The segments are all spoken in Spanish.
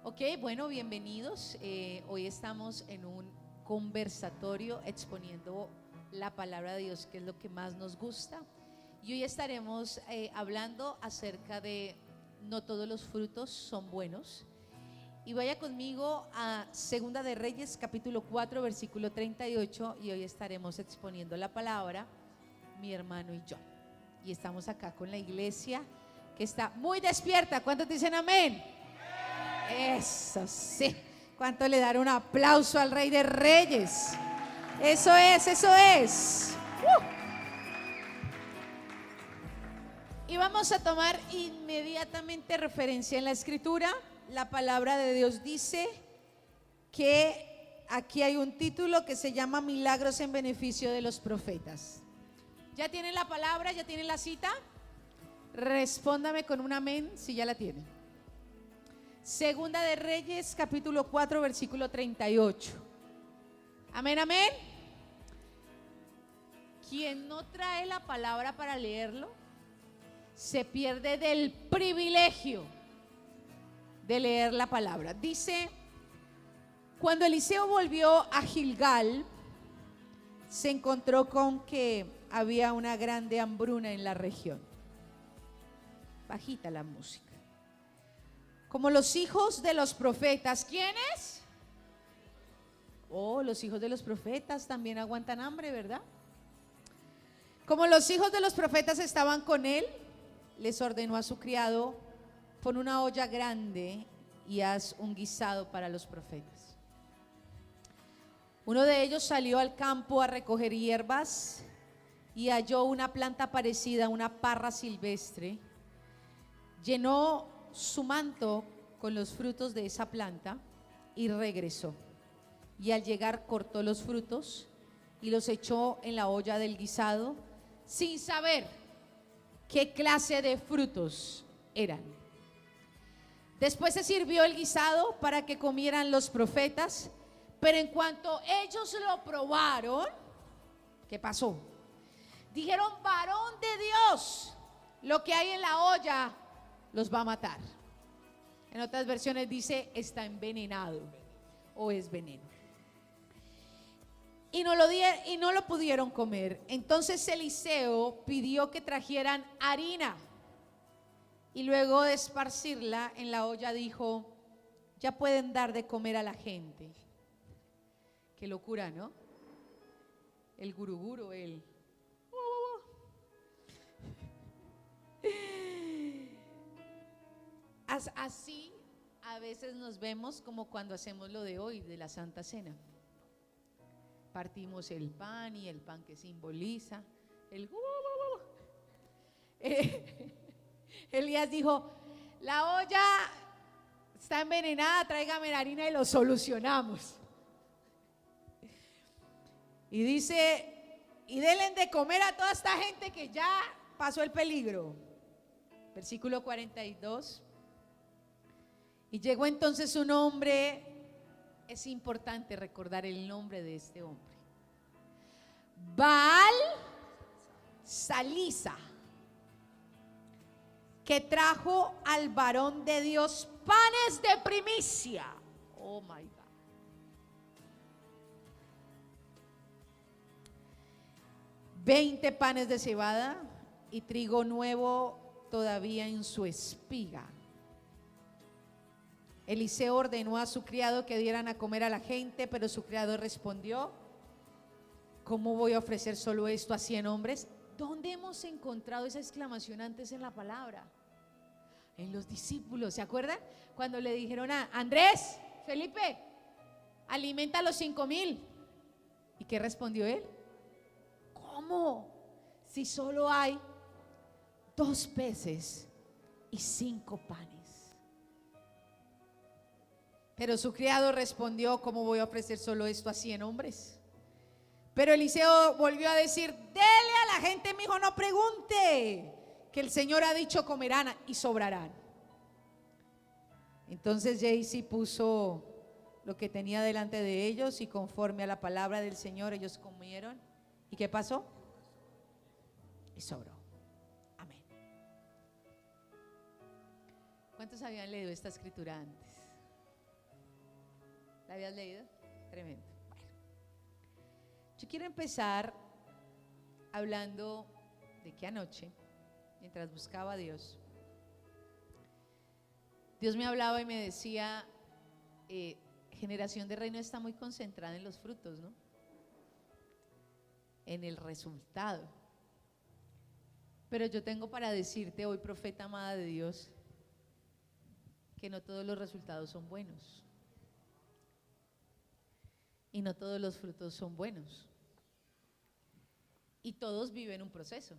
Ok, bueno, bienvenidos. Hoy estamos en un conversatorio exponiendo la palabra de Dios, que es lo que más nos gusta. Y hoy estaremos hablando acerca de no todos los frutos son buenos. Y vaya conmigo a Segunda de Reyes, capítulo 4, versículo 38. Y hoy estaremos exponiendo la palabra, mi hermano y yo. Y estamos acá con la iglesia que está muy despierta. ¿Cuántos dicen amén? Eso sí. ¿Cuánto le dan un aplauso al Rey de Reyes? Eso es, eso es. Y vamos a tomar inmediatamente referencia en la escritura. La palabra de Dios dice que aquí hay un título que se llama Milagros en beneficio de los profetas. ¿Ya tienen la palabra? ¿Ya tienen la cita? Respóndame con un amén si ya la tienen. Segunda de Reyes, capítulo 4, versículo 38. Amén, amén. Quien no trae la palabra para leerlo se pierde del privilegio de leer la palabra. Dice: cuando Eliseo volvió a Gilgal, se encontró con que había una grande hambruna en la región. Bajita la música. Como los hijos de los profetas. ¿Quiénes? Oh, los hijos de los profetas también aguantan hambre, ¿verdad? Como los hijos de los profetas estaban con él, les ordenó a su criado: pon una olla grande y haz un guisado para los profetas. Uno de ellos salió al campo a recoger hierbas y halló una planta parecida a una parra silvestre. Llenó su manto con los frutos de esa planta y regresó. Y al llegar cortó los frutos y los echó en la olla del guisado, sin saber qué clase de frutos eran. Después se sirvió el guisado para que comieran los profetas, pero en cuanto ellos lo probaron, ¿qué pasó? Dijeron: varón de Dios, lo que hay en la olla los va a matar. En otras versiones dice: está envenenado o es veneno. Y no lo pudieron comer. Entonces Eliseo pidió que trajeran harina y luego de esparcirla en la olla dijo: ya pueden dar de comer a la gente. Qué locura, ¿no? El guruguru, Así a veces nos vemos como cuando hacemos lo de hoy, de la Santa Cena. Partimos el pan y el pan que simboliza el Elías dijo: la olla está envenenada, tráigame la harina y lo solucionamos. Y dice: y denle de comer a toda esta gente que ya pasó el peligro. Versículo 42. Y llegó entonces un hombre. Es importante recordar el nombre de este hombre: Baal Salisa, que trajo al varón de Dios panes de primicia. Oh my God. 20 panes de cebada y trigo nuevo todavía en su espiga. Eliseo ordenó a su criado que dieran a comer a la gente, pero su criado respondió: ¿cómo voy a ofrecer solo esto a 100 hombres? ¿Dónde hemos encontrado esa exclamación antes en la palabra? En los discípulos, ¿se acuerdan? Cuando le dijeron a Andrés, Felipe, alimenta a los 5,000. ¿Y qué respondió él? ¿Cómo? Si solo hay 2 peces y 5 panes. Pero su criado respondió: ¿cómo voy a ofrecer solo esto a 100 hombres? Pero Eliseo volvió a decir: dele a la gente, mijo, no pregunte, que el Señor ha dicho comerán y sobrarán. Entonces Jaycee puso lo que tenía delante de ellos y conforme a la palabra del Señor ellos comieron. ¿Y qué pasó? Y sobró. Amén. ¿Cuántos habían leído esta escritura antes? ¿La habías leído? Tremendo. Bueno, yo quiero empezar hablando de que anoche, mientras buscaba a Dios, Dios me hablaba y me decía, Generación de Reino está muy concentrada en los frutos, ¿no? En el resultado. Pero yo tengo para decirte hoy, profeta amada de Dios, que no todos los resultados son buenos. Y no todos los frutos son buenos. Y todos viven un proceso.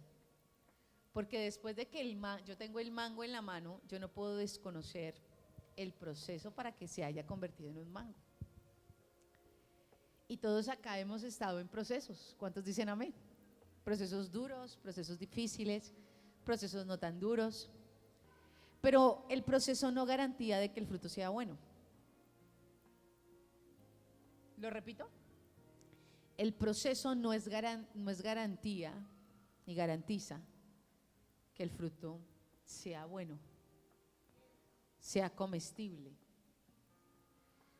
Porque después de que yo tengo el mango en la mano, yo no puedo desconocer el proceso para que se haya convertido en un mango. Y todos acá hemos estado en procesos. ¿Cuántos dicen amén? Procesos duros, procesos difíciles, procesos no tan duros. Pero el proceso no garantía de que el fruto sea bueno. ¿Lo repito? El proceso no es garantía ni garantiza que el fruto sea bueno, sea comestible,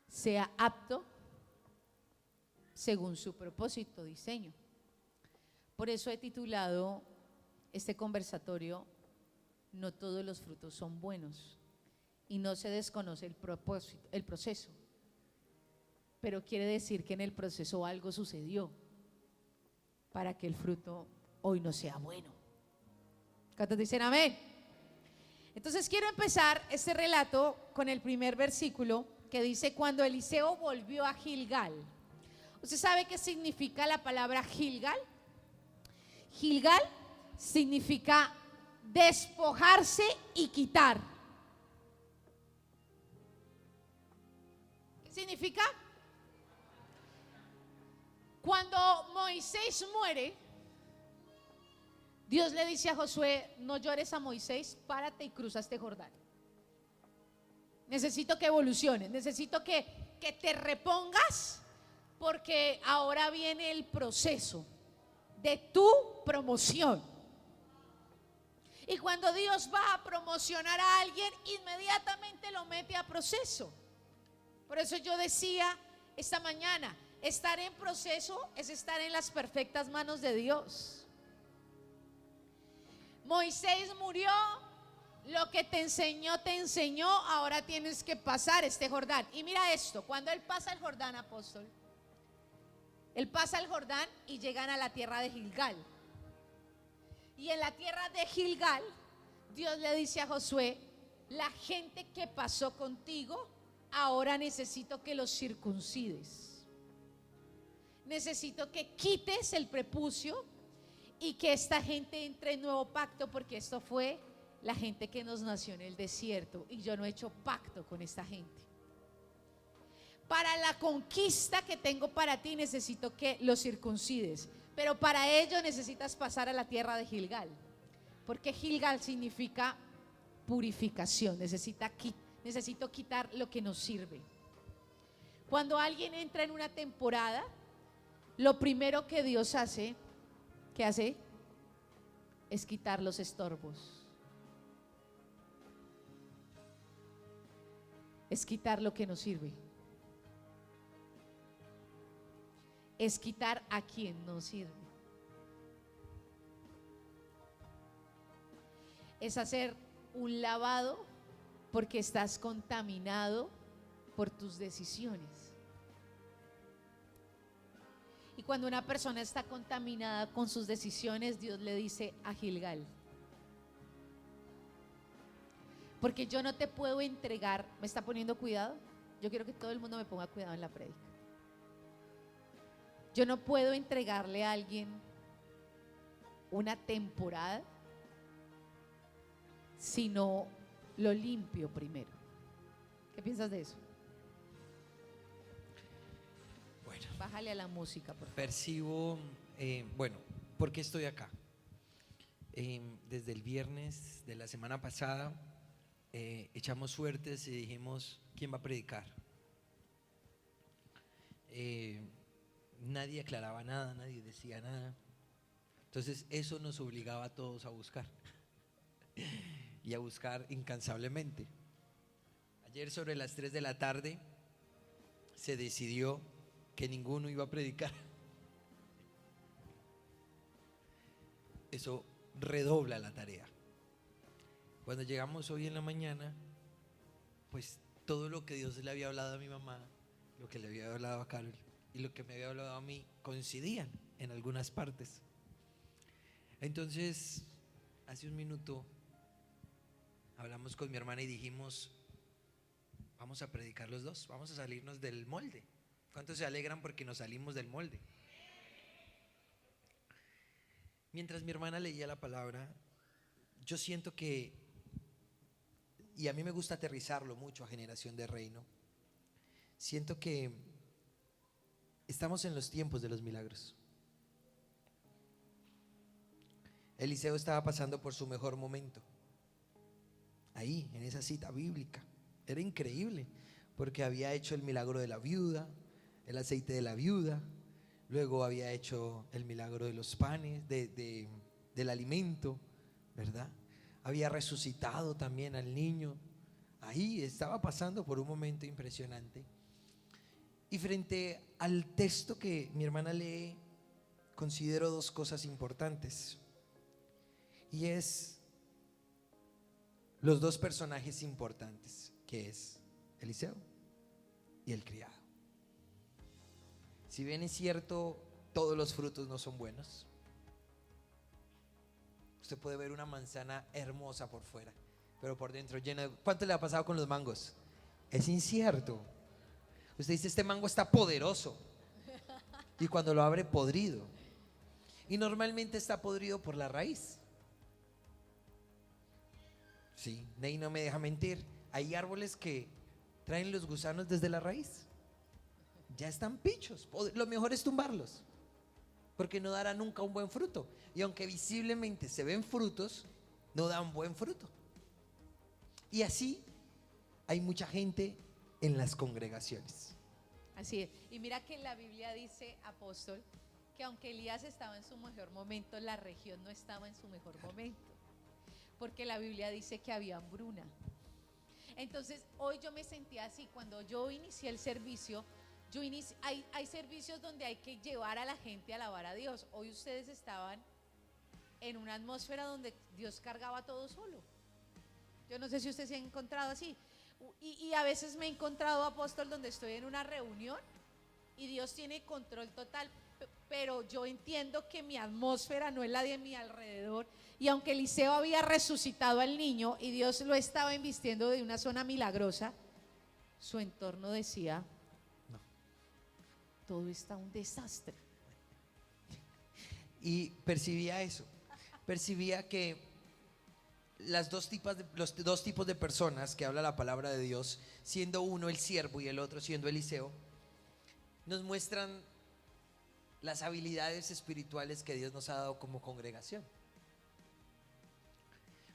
sea apto según su propósito, diseño. Por eso he titulado este conversatorio No todos los frutos son buenos, y no se desconoce el proceso, pero quiere decir que en el proceso algo sucedió para que el fruto hoy no sea bueno. ¿Cuántos dicen amén? Entonces quiero empezar este relato con el primer versículo que dice: cuando Eliseo volvió a Gilgal. ¿Usted sabe qué significa la palabra Gilgal? Gilgal significa despojarse y quitar. ¿Qué significa? Cuando Moisés muere, Dios le dice a Josué: no llores a Moisés, párate y cruza este Jordán. Necesito que evoluciones, necesito que te repongas, porque ahora viene el proceso de tu promoción. Y cuando Dios va a promocionar a alguien, inmediatamente lo mete a proceso. Por eso yo decía esta mañana, estar en proceso es estar en las perfectas manos de Dios. Moisés murió, lo que te enseñó, ahora tienes que pasar este Jordán. Y mira esto, cuando él pasa el Jordán, apóstol, él pasa el Jordán y llegan a la tierra de Gilgal. Y en la tierra de Gilgal, Dios le dice a Josué: la gente que pasó contigo, ahora necesito que los circuncides. Necesito que quites el prepucio y que esta gente entre en nuevo pacto, porque esto fue la gente que nos nació en el desierto y yo no he hecho pacto con esta gente. Para la conquista que tengo para ti necesito que los circuncides, pero para ello necesitas pasar a la tierra de Gilgal, porque Gilgal significa purificación. Necesito quitar lo que nos sirve. Cuando alguien entra en una temporada, lo primero que Dios hace, ¿qué hace? Es quitar los estorbos. Es quitar lo que nos sirve. Es quitar a quien nos sirve. Es hacer un lavado porque estás contaminado por tus decisiones. Y cuando una persona está contaminada con sus decisiones, Dios le dice a Gilgal: porque yo no te puedo entregar. ¿Me está poniendo cuidado? Yo quiero que todo el mundo me ponga cuidado en la prédica. Yo no puedo entregarle a alguien una temporada si no lo limpio primero. ¿Qué piensas de eso? Bueno, Bájale a la música, por favor. percibo, bueno, ¿por qué estoy acá? Desde el viernes de la semana pasada echamos suertes y dijimos: ¿quién va a predicar? Nadie aclaraba nada, nadie decía nada. Entonces eso nos obligaba a todos a buscar y a buscar incansablemente. Ayer sobre las 3 de la tarde se decidió que ninguno iba a predicar. Eso redobla la tarea. Cuando llegamos hoy en la mañana, pues todo lo que Dios le había hablado a mi mamá, lo que le había hablado a Carol y lo que me había hablado a mí coincidían en algunas partes. Entonces, hace un minuto hablamos con mi hermana y dijimos: vamos a predicar los dos, vamos a salirnos del molde. ¿Cuántos se alegran porque nos salimos del molde? Mientras mi hermana leía la palabra, yo siento que, y a mí me gusta aterrizarlo mucho a Generación de Reino, siento que estamos en los tiempos de los milagros. Eliseo estaba pasando por su mejor momento, ahí en esa cita bíblica. Era increíble porque había hecho el milagro de la viuda, el aceite de la viuda, luego había hecho el milagro de los panes, del alimento, ¿verdad? Había resucitado también al niño. Ahí estaba pasando por un momento impresionante. Y frente al texto que mi hermana lee, considero dos cosas importantes. Y es los dos personajes importantes, que es Eliseo y el criado. Si bien es cierto, todos los frutos no son buenos. Usted puede ver una manzana hermosa por fuera, pero por dentro llena de... ¿Cuánto le ha pasado con los mangos? Es incierto. Usted dice: este mango está poderoso, y cuando lo abre, podrido. Y normalmente está podrido por la raíz. Sí, Ney no me deja mentir. Hay árboles que traen los gusanos desde la raíz. Ya están pichos. Lo mejor es tumbarlos, porque no dará nunca un buen fruto. Y aunque visiblemente se ven frutos, no dan buen fruto. Y así hay mucha gente en las congregaciones. Así es. Y mira que la Biblia dice, apóstol, que aunque Elías estaba en su mejor momento, la región no estaba en su mejor momento, porque la Biblia dice que había hambruna. Entonces hoy yo me sentía así. Cuando yo inicié el servicio, hay servicios donde hay que llevar a la gente a alabar a Dios. Hoy ustedes estaban en una atmósfera donde Dios cargaba todo solo. Yo no sé si usted se ha encontrado así. Y a veces me he encontrado, apóstol, donde estoy en una reunión y Dios tiene control total, pero yo entiendo que mi atmósfera no es la de mi alrededor. Y aunque Eliseo había resucitado al niño y Dios lo estaba invistiendo de una zona milagrosa, su entorno decía: No. todo está un desastre. Y percibía eso. Percibía que los dos tipos de personas que habla la palabra de Dios, siendo uno el siervo y el otro siendo Eliseo, nos muestran las habilidades espirituales que Dios nos ha dado como congregación.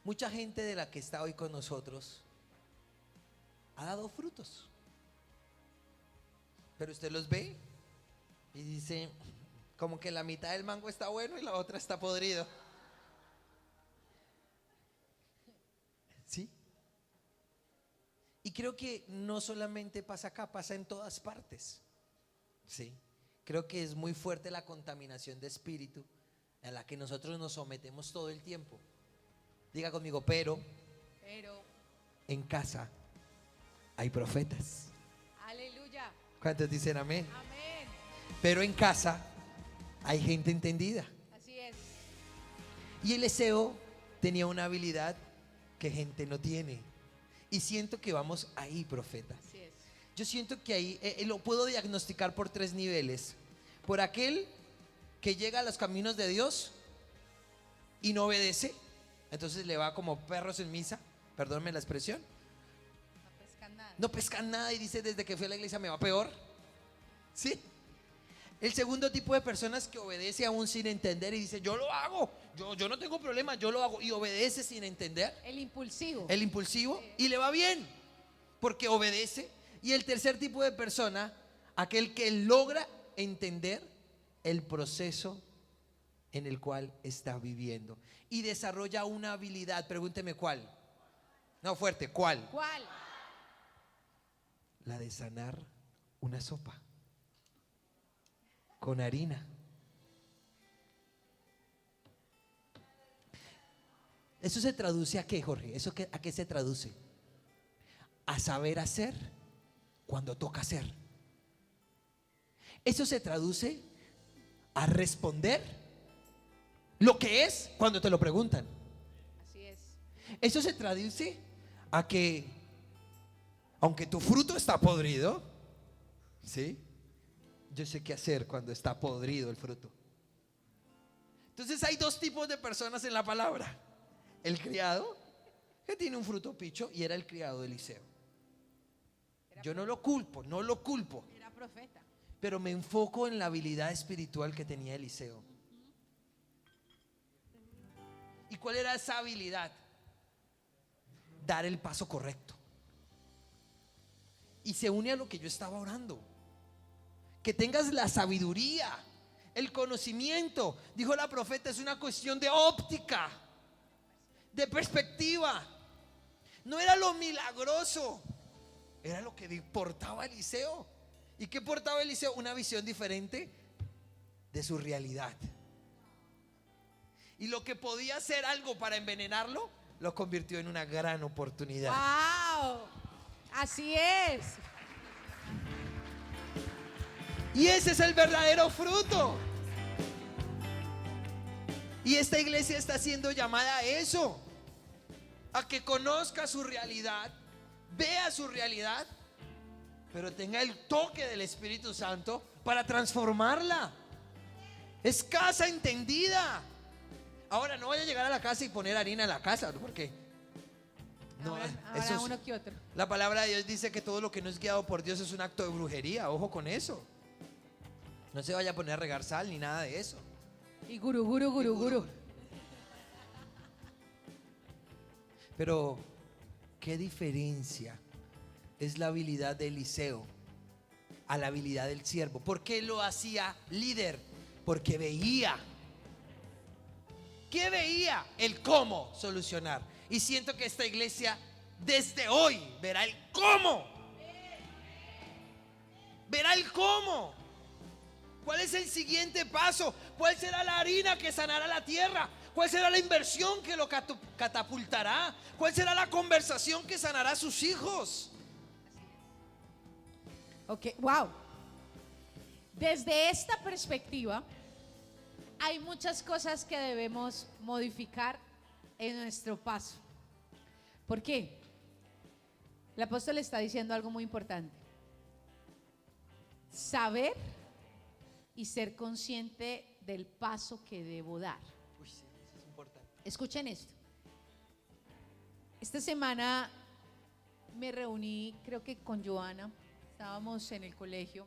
Mucha gente de la que está hoy con nosotros ha dado frutos, pero usted los ve y dice, como que la mitad del mango está bueno y la otra está podrido. ¿Sí? Y creo que no solamente pasa acá, pasa en todas partes. ¿Sí? Creo que es muy fuerte la contaminación de espíritu a la que nosotros nos sometemos todo el tiempo. Diga conmigo: pero en casa hay profetas. Aleluya. ¿Cuántos dicen amén? Amén. Pero en casa hay gente entendida. Así es. Y Eliseo tenía una habilidad que gente no tiene. Y siento que vamos ahí, profeta. Así es. Yo siento que ahí lo puedo diagnosticar por 3 niveles. Por aquel que llega a los caminos de Dios y no obedece, entonces le va como perros en misa, perdónme la expresión. No pescan nada. No pescan nada y dice: desde que fui a la iglesia me va peor. ¿Sí? El segundo tipo de personas que obedece aún sin entender y dice: yo lo hago, yo no tengo problema, yo lo hago, y obedece sin entender. El impulsivo. El impulsivo, Sí. y le va bien porque obedece. Y el tercer tipo de persona, aquel que logra entender el proceso en el cual está viviendo y desarrolla una habilidad. Pregúnteme cuál. No, fuerte, ¿cuál? ¿Cuál? La de sanar una sopa con harina. ¿Eso se traduce a qué, Jorge? ¿A qué se traduce? A saber hacer cuando toca hacer. Eso se traduce a responder lo que es cuando te lo preguntan. Así es. Eso se traduce a que, aunque tu fruto está podrido, ¿sí? Yo sé qué hacer cuando está podrido el fruto. Entonces hay dos tipos de personas en la palabra. El criado, que tiene un fruto picho, y era el criado de Eliseo. Yo no lo culpo, no lo culpo. Era profeta. Pero me enfoco en la habilidad espiritual que tenía Eliseo. ¿Y cuál era esa habilidad? Dar el paso correcto. Y se une a lo que yo estaba orando. Que tengas la sabiduría, el conocimiento. Dijo la profeta, es una cuestión de óptica, de perspectiva. No era lo milagroso, era lo que portaba Eliseo. ¿Y qué portaba Eliseo? Una visión diferente de su realidad. Y lo que podía ser algo para envenenarlo, lo convirtió en una gran oportunidad. ¡Wow! Así es. Y ese es el verdadero fruto. Y esta iglesia está siendo llamada a eso, a que conozca su realidad, vea su realidad, pero tenga el toque del Espíritu Santo para transformarla. Es casa entendida. Ahora no vaya a llegar a la casa y poner harina en la casa, porque no, Ahora eso es, uno que otro. la palabra de Dios dice que todo lo que no es guiado por Dios es un acto de brujería. Ojo con eso. No se vaya a poner a regar sal ni nada de eso. Y guru. Pero ¿qué diferencia es la habilidad de Eliseo a la habilidad del siervo? ¿Por qué lo hacía líder? Porque veía. ¿Qué veía? El cómo solucionar. Y siento que esta iglesia desde hoy verá el cómo. Verá el cómo. ¿Cuál es el siguiente paso? ¿Cuál será la harina que sanará la tierra? ¿Cuál será la inversión que lo catapultará? ¿Cuál será la conversación que sanará a sus hijos? Ok, wow. Desde esta perspectiva, hay muchas cosas que debemos modificar en nuestro paso. ¿Por qué? El apóstol está diciendo algo muy importante. Saber y ser consciente del paso que debo dar. Uy, sí, eso es importante. Escuchen esto. Esta semana me reuní, creo que con Joana, estábamos en el colegio,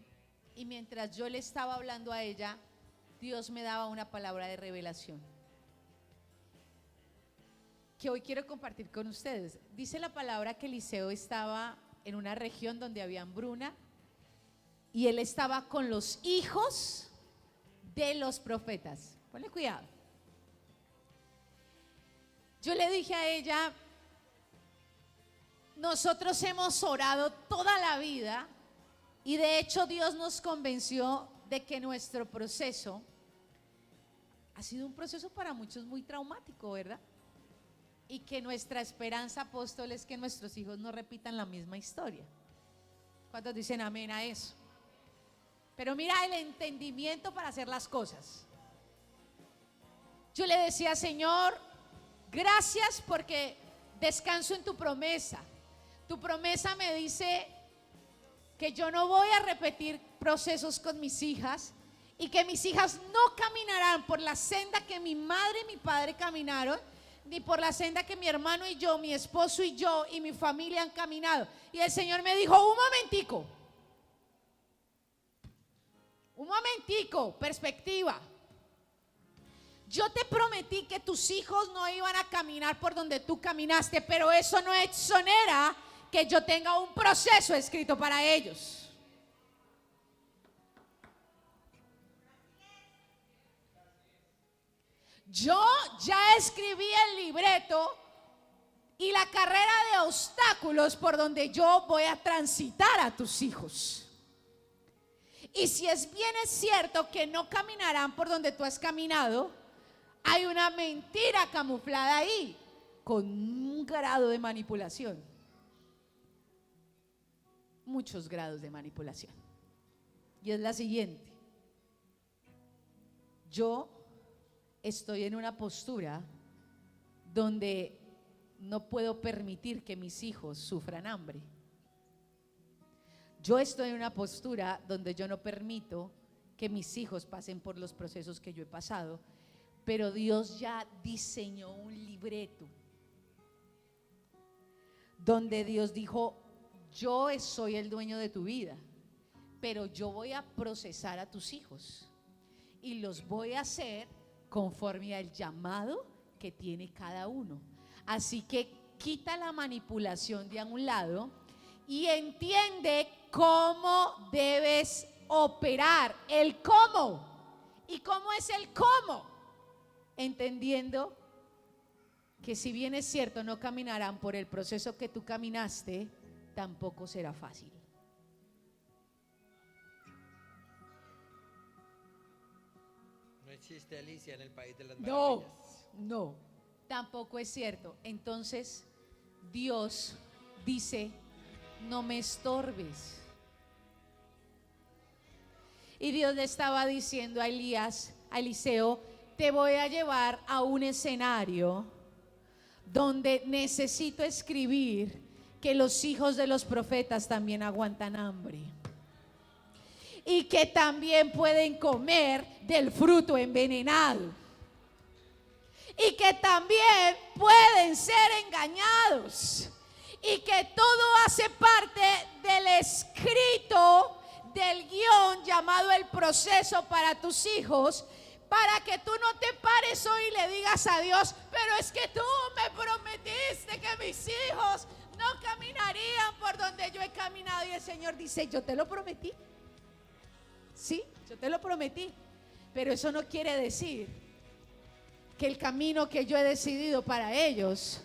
y mientras yo le estaba hablando a ella, Dios me daba una palabra de revelación que hoy quiero compartir con ustedes. Dice la palabra que Eliseo estaba en una región donde había hambruna y él estaba con los hijos de los profetas. Ponle cuidado. Yo le dije a ella, nosotros hemos orado toda la vida y de hecho Dios nos convenció de que nuestro proceso ha sido un proceso para muchos muy traumático, ¿verdad? Y que nuestra esperanza, apóstol, es que nuestros hijos no repitan la misma historia. ¿Cuántos dicen amén a eso? Pero mira el entendimiento para hacer las cosas. Yo le decía, Señor, gracias porque descanso en tu promesa. Tu promesa me dice que yo no voy a repetir procesos con mis hijas y que mis hijas no caminarán por la senda que mi madre y mi padre caminaron, ni por la senda que mi hermano y yo, mi esposo y yo y mi familia han caminado. Y el Señor me dijo, un momentico, perspectiva. Yo te prometí que tus hijos no iban a caminar por donde tú caminaste, pero eso no exonera que yo tenga un proceso escrito para ellos. Yo ya escribí el libreto y la carrera de obstáculos por donde yo voy a transitar a tus hijos. Y si es bien es cierto que no caminarán por donde tú has caminado, hay una mentira camuflada ahí, con un grado de manipulación. Muchos grados de manipulación. Y es la siguiente: yo estoy en una postura donde no puedo permitir que mis hijos sufran hambre. Yo estoy en una postura donde yo no permito que mis hijos pasen por los procesos que yo he pasado, pero Dios ya diseñó un libreto donde Dios dijo: yo soy el dueño de tu vida, pero yo voy a procesar a tus hijos y los voy a hacer conforme al llamado que tiene cada uno. Así que quita la manipulación de a un lado y entiende cómo debes operar, el cómo. ¿Y cómo es el cómo? Entendiendo que si bien es cierto no caminarán por el proceso que tú caminaste, tampoco será fácil. No existe Alicia en el país de las No, maravillas. no, tampoco es cierto. Entonces Dios dice: no me estorbes. Y Dios le estaba diciendo a Elías, a Eliseo: te voy a llevar a un escenario donde necesito escribir que los hijos de los profetas también aguantan hambre y que también pueden comer del fruto envenenado y que también pueden ser engañados y que todo hace parte del escrito, del guión llamado el proceso para tus hijos, para que tú no te pares hoy y le digas a Dios: pero es que tú me prometiste que mis hijos no caminarían por donde yo he caminado. Y el Señor dice: yo te lo prometí. Sí, yo te lo prometí, pero eso no quiere decir que el camino que yo he decidido para ellos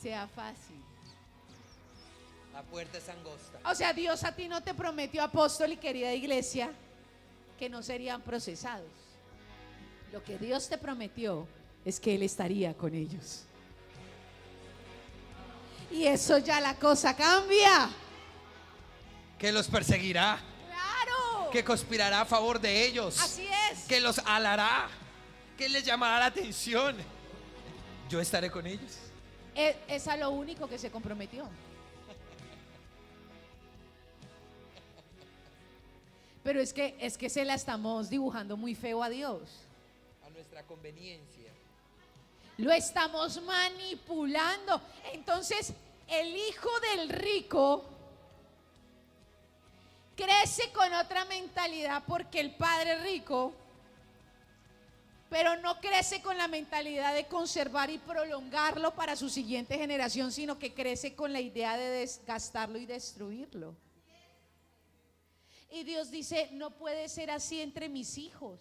sea fácil. La puerta es angosta. O sea, Dios a ti no te prometió, apóstol y querida iglesia, que no serían procesados. Lo que Dios te prometió es que Él estaría con ellos. Y eso ya la cosa cambia. Que los perseguirá. Claro. Que conspirará a favor de ellos. Así es. Que los alará. Que les llamará la atención. Yo estaré con ellos. Es a lo único que se comprometió. Pero es que se la estamos dibujando muy feo a Dios. A nuestra conveniencia. Lo estamos manipulando. Entonces, el hijo del rico crece con otra mentalidad porque el padre rico, pero no crece con la mentalidad de conservar y prolongarlo para su siguiente generación, sino que crece con la idea de desgastarlo y destruirlo. Y Dios dice: no puede ser así entre mis hijos.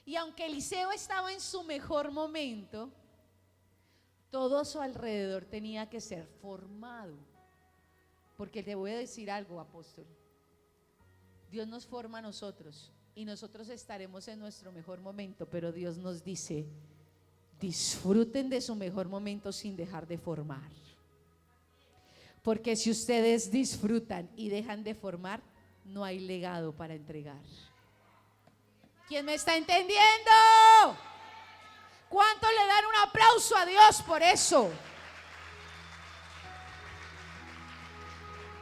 Y aunque Eliseo estaba en su mejor momento, todo a su alrededor tenía que ser formado. Porque te voy a decir algo, apóstol: Dios nos forma a nosotros y nosotros estaremos en nuestro mejor momento, pero Dios nos dice: disfruten de su mejor momento sin dejar de formar. Porque si ustedes disfrutan y dejan de formar, no hay legado para entregar. ¿Quién me está entendiendo? ¿Cuánto le dan un aplauso a Dios por eso?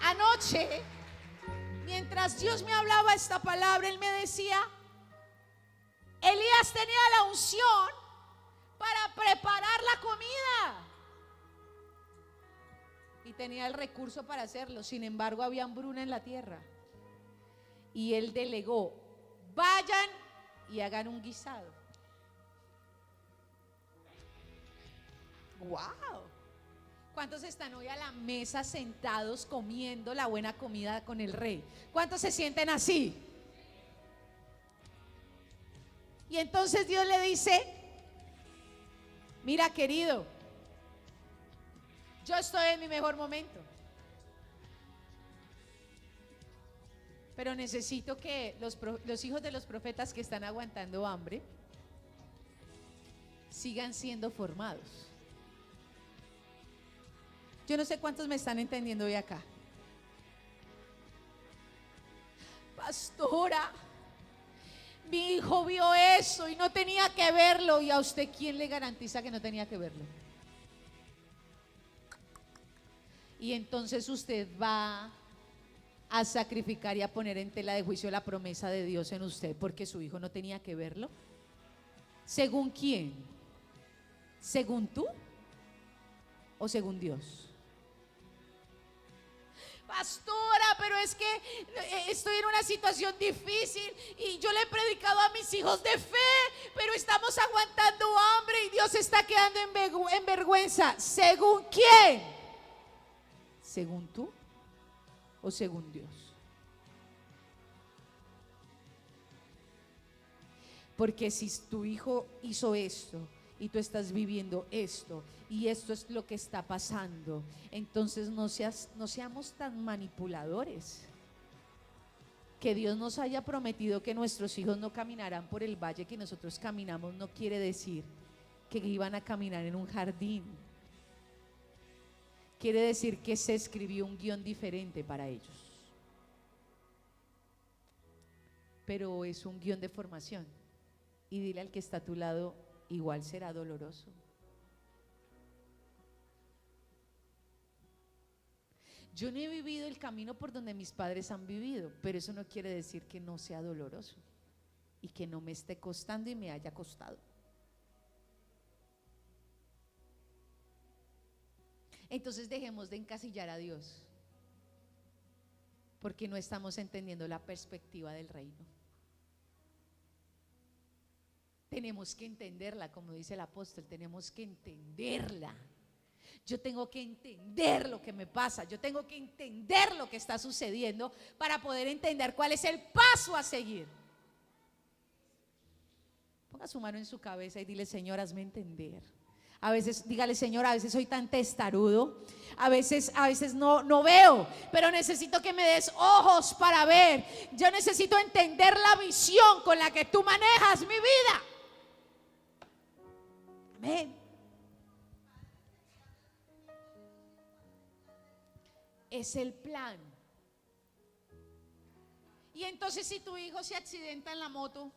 Anoche, mientras Dios me hablaba esta palabra, Él me decía: Elías tenía la unción para preparar la comida y tenía el recurso para hacerlo. Sin embargo, había hambruna en la tierra y Él delegó: vayan y hagan un guisado. ¡Wow! ¿Cuántos están hoy a la mesa sentados comiendo la buena comida con el rey? ¿Cuántos se sienten así? Y entonces Dios le dice: mira, querido, yo estoy en mi mejor momento. Pero necesito que los hijos de los profetas que están aguantando hambre sigan siendo formados. Yo no sé cuántos me están entendiendo hoy acá. Pastora, mi hijo vio eso y no tenía que verlo. ¿Y a usted quién le garantiza que no tenía que verlo? Y entonces usted va a sacrificar y a poner en tela de juicio la promesa de Dios en usted porque su hijo no tenía que verlo. ¿Según quién? ¿Según tú o según Dios? Pastora, pero es que estoy en una situación difícil y yo le he predicado a mis hijos de fe, pero estamos aguantando hambre y Dios está quedando en vergüenza. ¿Según quién? ¿Según tú o según Dios? Porque si tu hijo hizo esto y tú estás viviendo esto y esto es lo que está pasando, entonces no seamos tan manipuladores. Que Dios nos haya prometido que nuestros hijos no caminarán por el valle que nosotros caminamos no quiere decir que iban a caminar en un jardín. Quiere decir que se escribió un guión diferente para ellos, pero es un guión de formación. Y dile al que está a tu lado, igual será doloroso. Yo no he vivido el camino por donde mis padres han vivido, pero eso no quiere decir que no sea doloroso y que no me esté costando y me haya costado. Entonces dejemos de encasillar a Dios, porque no estamos entendiendo la perspectiva del reino. Tenemos que entenderla, como dice el apóstol, tenemos que entenderla. Yo tengo que entender lo que me pasa, yo tengo que entender lo que está sucediendo para poder entender cuál es el paso a seguir. Ponga su mano en su cabeza y dile: Señor, hazme entender. A veces, dígale: Señor, a veces soy tan testarudo, a veces no veo, pero necesito que me des ojos para ver. Yo necesito entender la visión con la que tú manejas mi vida. Amén. Es el plan. Y entonces, si tu hijo se accidenta en la moto,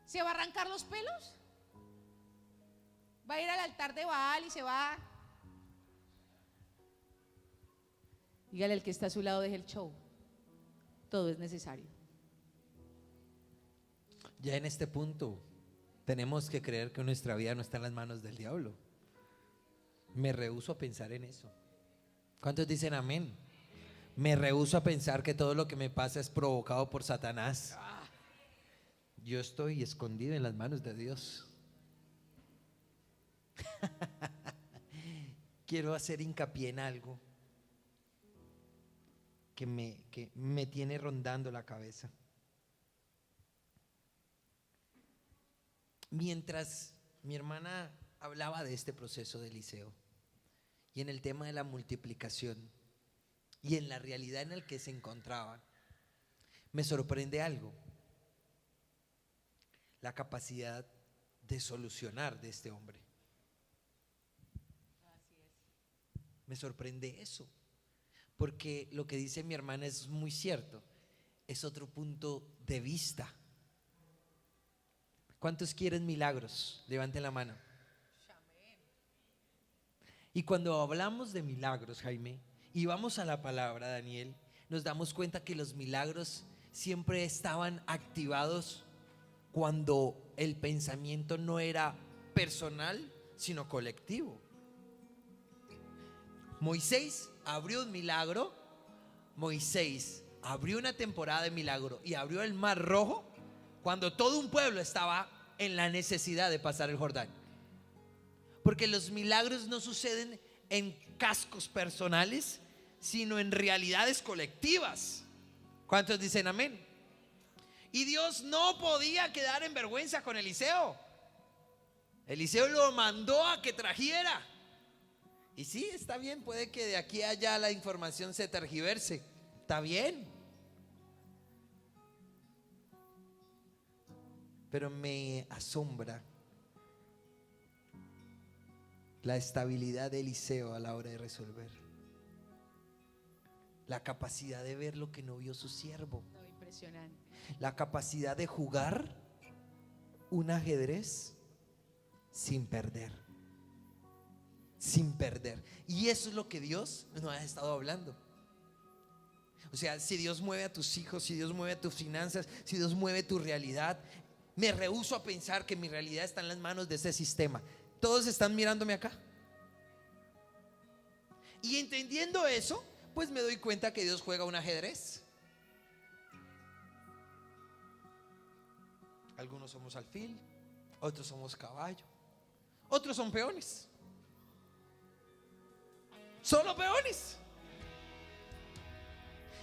¿se va a arrancar los pelos? ¿Va a ir al altar de Baal y se va? Dígale al que está a su lado: deje el show. Todo es necesario. Ya en este punto tenemos que creer que nuestra vida no está en las manos del diablo. Me rehúso a pensar en eso. ¿Cuántos dicen amén? Me rehúso a pensar que todo lo que me pasa es provocado por Satanás. Yo estoy escondido en las manos de Dios. Quiero hacer hincapié en algo que me tiene rondando la cabeza. Mientras mi hermana hablaba de este proceso de Eliseo y en el tema de la multiplicación y en la realidad en la que se encontraban, me sorprende algo: la capacidad de solucionar de este hombre. Me sorprende eso, porque lo que dice mi hermana es muy cierto, es otro punto de vista. ¿Cuántos quieren milagros? Levanten la mano. Y cuando hablamos de milagros, Jaime, y vamos a la palabra, Daniel, nos damos cuenta que los milagros siempre estaban activados cuando el pensamiento no era personal, sino colectivo. Moisés abrió un milagro, Moisés abrió una temporada de milagro y abrió el Mar Rojo cuando todo un pueblo estaba en la necesidad de pasar el Jordán. Porque los milagros no suceden en cascos personales, sino en realidades colectivas. ¿Cuántos dicen amén? Y Dios no podía quedar en vergüenza con Eliseo. Eliseo lo mandó a que trajera. Y sí, está bien, puede que de aquí a allá la información se tergiverse. Está bien, Pero me asombra la estabilidad de Eliseo a la hora de resolver. La capacidad de ver lo que no vio su siervo. No, impresionante. La capacidad de jugar un ajedrez sin perder. Sin perder. Y eso es lo que Dios nos ha estado hablando. O sea, si Dios mueve a tus hijos, si Dios mueve a tus finanzas, si Dios mueve tu realidad, me rehúso a pensar que mi realidad está en las manos de ese sistema. Todos están mirándome acá. Y entendiendo eso, pues me doy cuenta que Dios juega un ajedrez. Algunos somos alfil, otros somos caballo, otros son peones. Solo peones.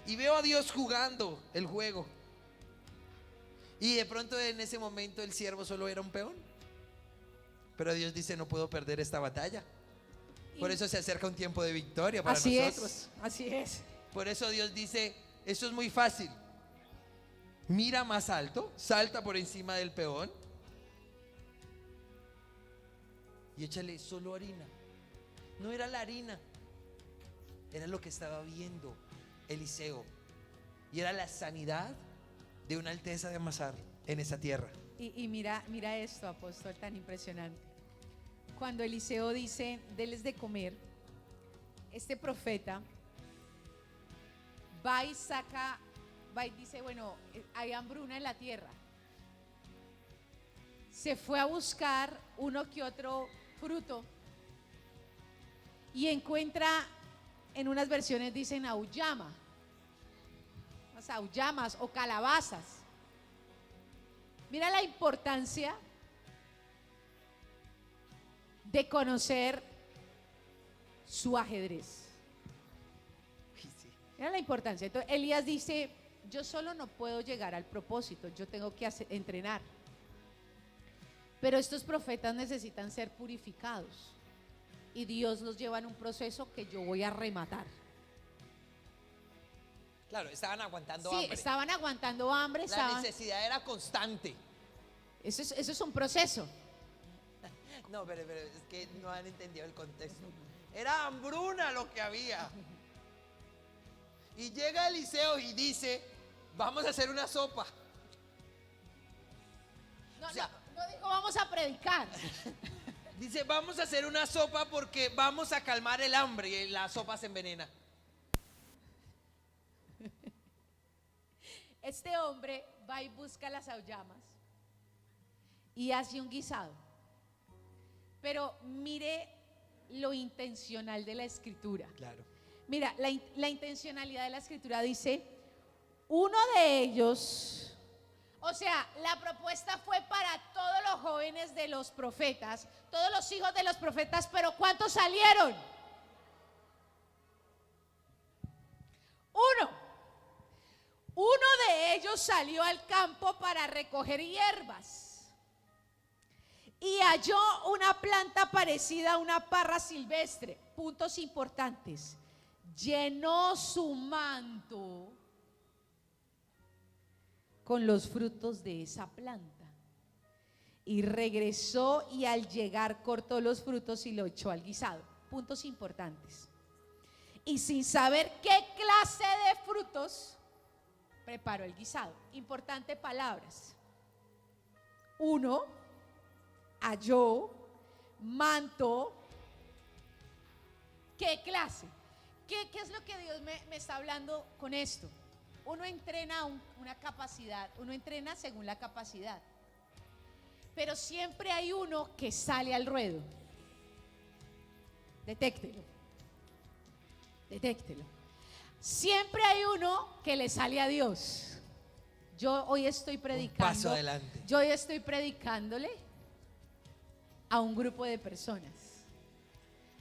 Y veo a Dios jugando el juego. Y de pronto en ese momento el siervo solo era un peón. Pero Dios dice: no puedo perder esta batalla. Por eso se acerca un tiempo de victoria para nosotros. Así es. Por eso Dios dice: esto es muy fácil. Mira más alto, salta por encima del peón y échale solo harina. No era la harina, era lo que estaba viendo Eliseo. Y era la sanidad de una alteza de amasar en esa tierra. Y mira esto, apóstol, tan impresionante. Cuando Eliseo dice: deles de comer, este profeta va y saca, va y dice: bueno, hay hambruna en la tierra. Se fue a buscar uno que otro fruto y encuentra, en unas versiones dicen auyama, las auyamas o calabazas. Mira la importancia de conocer su ajedrez. Mira la importancia. Entonces Elías dice: yo solo no puedo llegar al propósito, yo tengo que entrenar. Pero estos profetas necesitan ser purificados y Dios los lleva en un proceso que yo voy a rematar. Claro, estaban aguantando Sí, hambre. estaban aguantando hambre. La necesidad era constante. Eso es un proceso. No, pero es que no han entendido el contexto. Era hambruna lo que había. Y llega Eliseo y dice: vamos a hacer una sopa. No, O sea, no dijo vamos a predicar. Dice: vamos a hacer una sopa porque vamos a calmar el hambre. Y la sopa se envenena. Este hombre va y busca las auyamas y hace un guisado. Pero mire lo intencional de la escritura. Claro. Mira, la intencionalidad de la escritura dice: uno de ellos, o sea, la propuesta fue para todos los jóvenes de los profetas, todos los hijos de los profetas, pero ¿cuántos salieron? Uno de ellos salió al campo para recoger hierbas y halló una planta parecida a una parra silvestre. Puntos importantes: llenó su manto con los frutos de esa planta y regresó, y al llegar cortó los frutos y lo echó al guisado. Puntos importantes. Y sin saber qué clase de frutos, preparó el guisado. Importante palabras. Uno, halló, manto. ¿Qué clase? ¿Qué es lo que Dios me está hablando con esto? Uno entrena una capacidad, uno entrena según la capacidad. Pero siempre hay uno que sale al ruedo. Detéctelo. Detéctelo. Siempre hay uno que le sale a Dios. Yo hoy estoy predicando. Un paso adelante. Yo hoy estoy predicándole a un grupo de personas.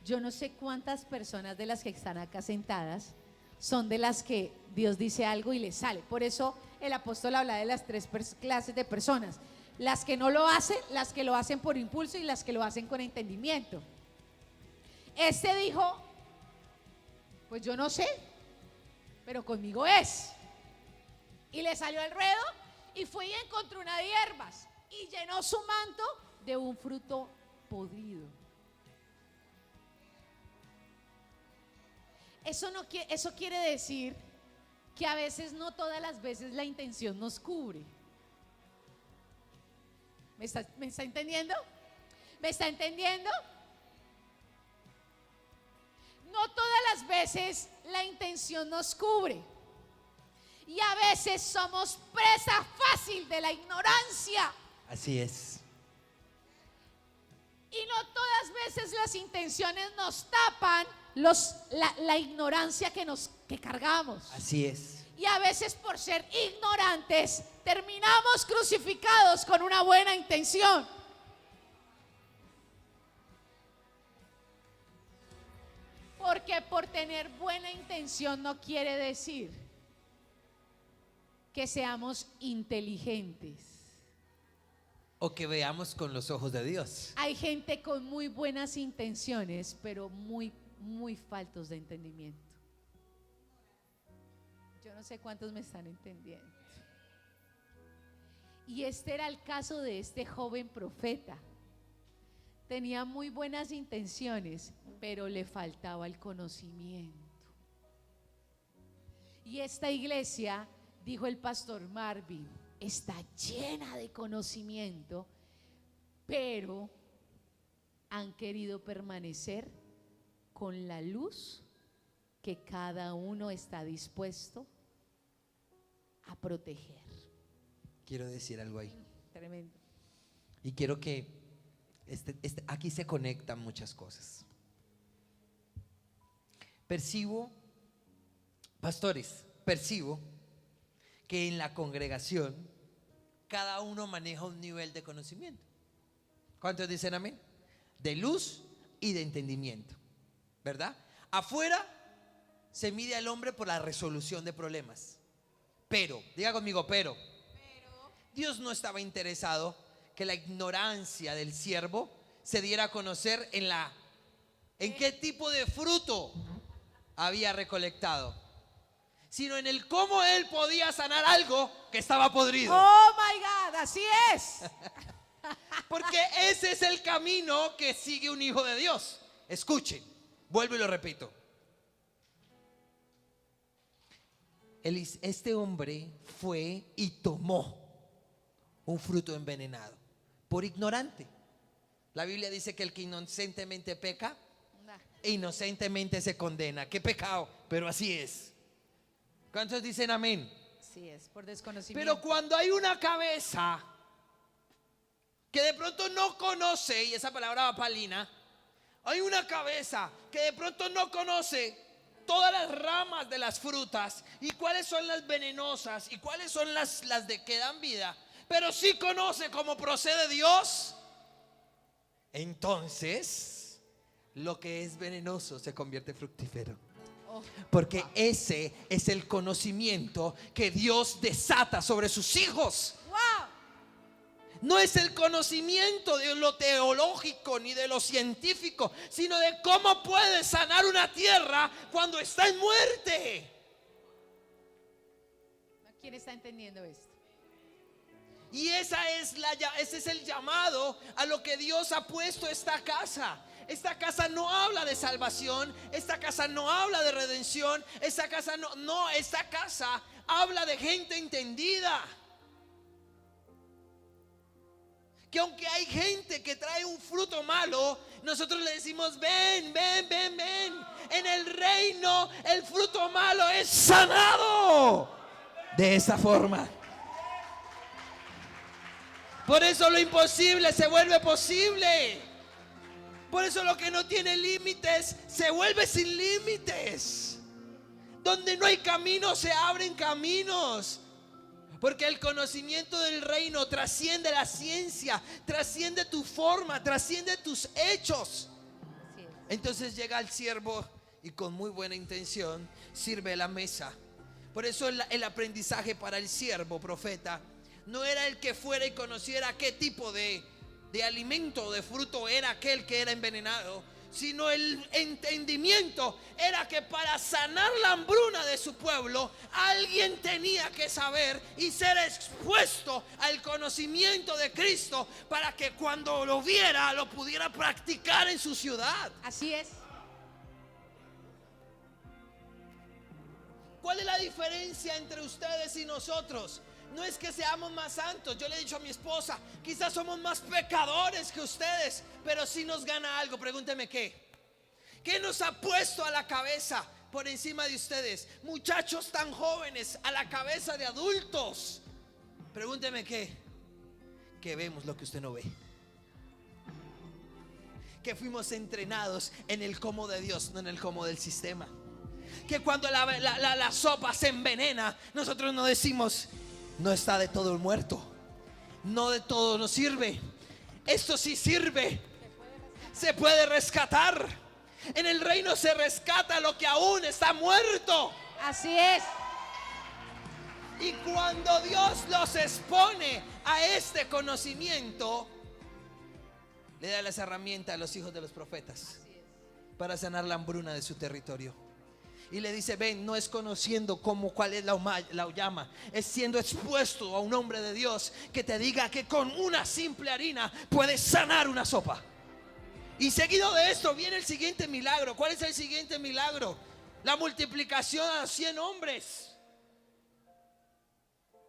Yo no sé cuántas personas de las que están acá sentadas son de las que Dios dice algo y les sale. Por eso el apóstol habla de las tres clases de personas: las que no lo hacen, las que lo hacen por impulso y las que lo hacen con entendimiento. Este dijo: pues yo no sé, pero conmigo es. Y le salió al ruedo y fue y encontró una de hierbas y llenó su manto de un fruto podrido. Eso quiere decir que a veces, no todas las veces, la intención nos cubre. ¿Me está entendiendo? ¿Me está entendiendo? No todas las veces la intención nos cubre. Y a veces somos presa fácil de la ignorancia. Así es. Y no todas veces las intenciones nos tapan la ignorancia que cargamos. Así es. Y a veces, por ser ignorantes, terminamos crucificados con una buena intención. Porque por tener buena intención no quiere decir que seamos inteligentes. O que veamos con los ojos de Dios. Hay gente con muy buenas intenciones, pero muy faltos de entendimiento. Yo no sé cuántos me están entendiendo. Y este era el caso de este joven profeta. Tenía muy buenas intenciones, pero le faltaba el conocimiento. Y esta iglesia, dijo el pastor Marvin, está llena de conocimiento, pero han querido permanecer con la luz que cada uno está dispuesto a proteger. Quiero decir algo ahí. Tremendo. Y quiero que aquí se conectan muchas cosas. Pastores, percibo que en la congregación cada uno maneja un nivel de conocimiento. ¿Cuántos dicen amén? De luz y de entendimiento, ¿verdad? Afuera se mide al hombre por la resolución de problemas. Pero, diga conmigo, pero Dios no estaba interesado que la ignorancia del siervo se diera a conocer en qué tipo de fruto había recolectado, sino en el cómo él podía sanar algo que estaba podrido. Oh my God, así es. Porque ese es el camino que sigue un hijo de Dios. Escuchen, vuelvo y lo repito. Este hombre fue y tomó un fruto envenenado por ignorante. La Biblia dice que el que inocentemente peca, inocentemente se condena. Qué pecado, pero así es. ¿Cuántos dicen amén? Así es, por desconocimiento. Pero cuando hay una cabeza que de pronto no conoce, y esa palabra va palina, hay una cabeza que de pronto no conoce todas las ramas de las frutas y cuáles son las venenosas y cuáles son las que dan vida, pero sí conoce cómo procede Dios, entonces lo que es venenoso se convierte fructífero. Porque ese es el conocimiento que Dios desata sobre sus hijos. No es el conocimiento de lo teológico ni de lo científico, sino de cómo puede sanar una tierra cuando está en muerte. ¿Quién está entendiendo esto? Y ese es el llamado a lo que Dios ha puesto esta casa. Esta casa no habla de salvación, esta casa no habla de redención, esta casa esta casa habla de gente entendida. Que aunque hay gente que trae un fruto malo, nosotros le decimos: ven. En el reino el fruto malo es sanado de esa forma. Por eso lo imposible se vuelve posible. Por eso lo que no tiene límites se vuelve sin límites. Donde no hay caminos se abren caminos. Porque el conocimiento del reino trasciende la ciencia, trasciende tu forma, trasciende tus hechos. Entonces llega el siervo y con muy buena intención sirve la mesa. Por eso el aprendizaje para el siervo profeta no era el que fuera y conociera qué tipo de alimento o de fruto era aquel que era envenenado, sino el entendimiento era que para sanar la hambruna de su pueblo, alguien tenía que saber y ser expuesto al conocimiento de Cristo para que cuando lo viera, lo pudiera practicar en su ciudad. Así es. ¿Cuál es la diferencia entre ustedes y nosotros? No es que seamos más santos. Yo le he dicho a mi esposa, quizás somos más pecadores que ustedes, pero si nos gana algo. Pregúnteme qué. ¿Qué nos ha puesto a la cabeza por encima de ustedes? Muchachos tan jóvenes a la cabeza de adultos. Pregúnteme qué. Que vemos lo que usted no ve. Que fuimos entrenados en el cómo de Dios, no en el cómo del sistema. Que cuando la sopa se envenena, nosotros no decimos: no está de todo muerto, no de todo nos sirve. Esto sí sirve, se puede rescatar. En el reino se rescata lo que aún está muerto. Así es. Y cuando Dios los expone a este conocimiento, le da las herramientas a los hijos de los profetas para sanar la hambruna de su territorio. Y le dice: ven, no es conociendo cuál es la llama, es siendo expuesto a un hombre de Dios que te diga que con una simple harina puedes sanar una sopa. Y seguido de esto viene el siguiente milagro. ¿Cuál es el siguiente milagro? La multiplicación a 100 hombres.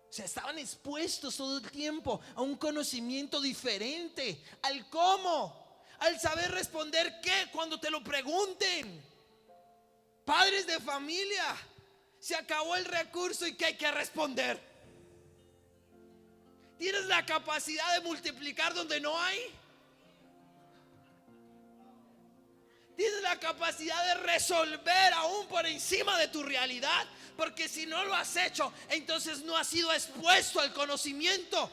O sea, estaban expuestos todo el tiempo a un conocimiento diferente, al cómo, al saber responder qué cuando te lo pregunten. Padres de familia, se acabó el recurso y ¿qué hay que responder? ¿Tienes la capacidad de multiplicar donde no hay? ¿Tienes la capacidad de resolver aún por encima de tu realidad? Porque si no lo has hecho, entonces no has sido expuesto al conocimiento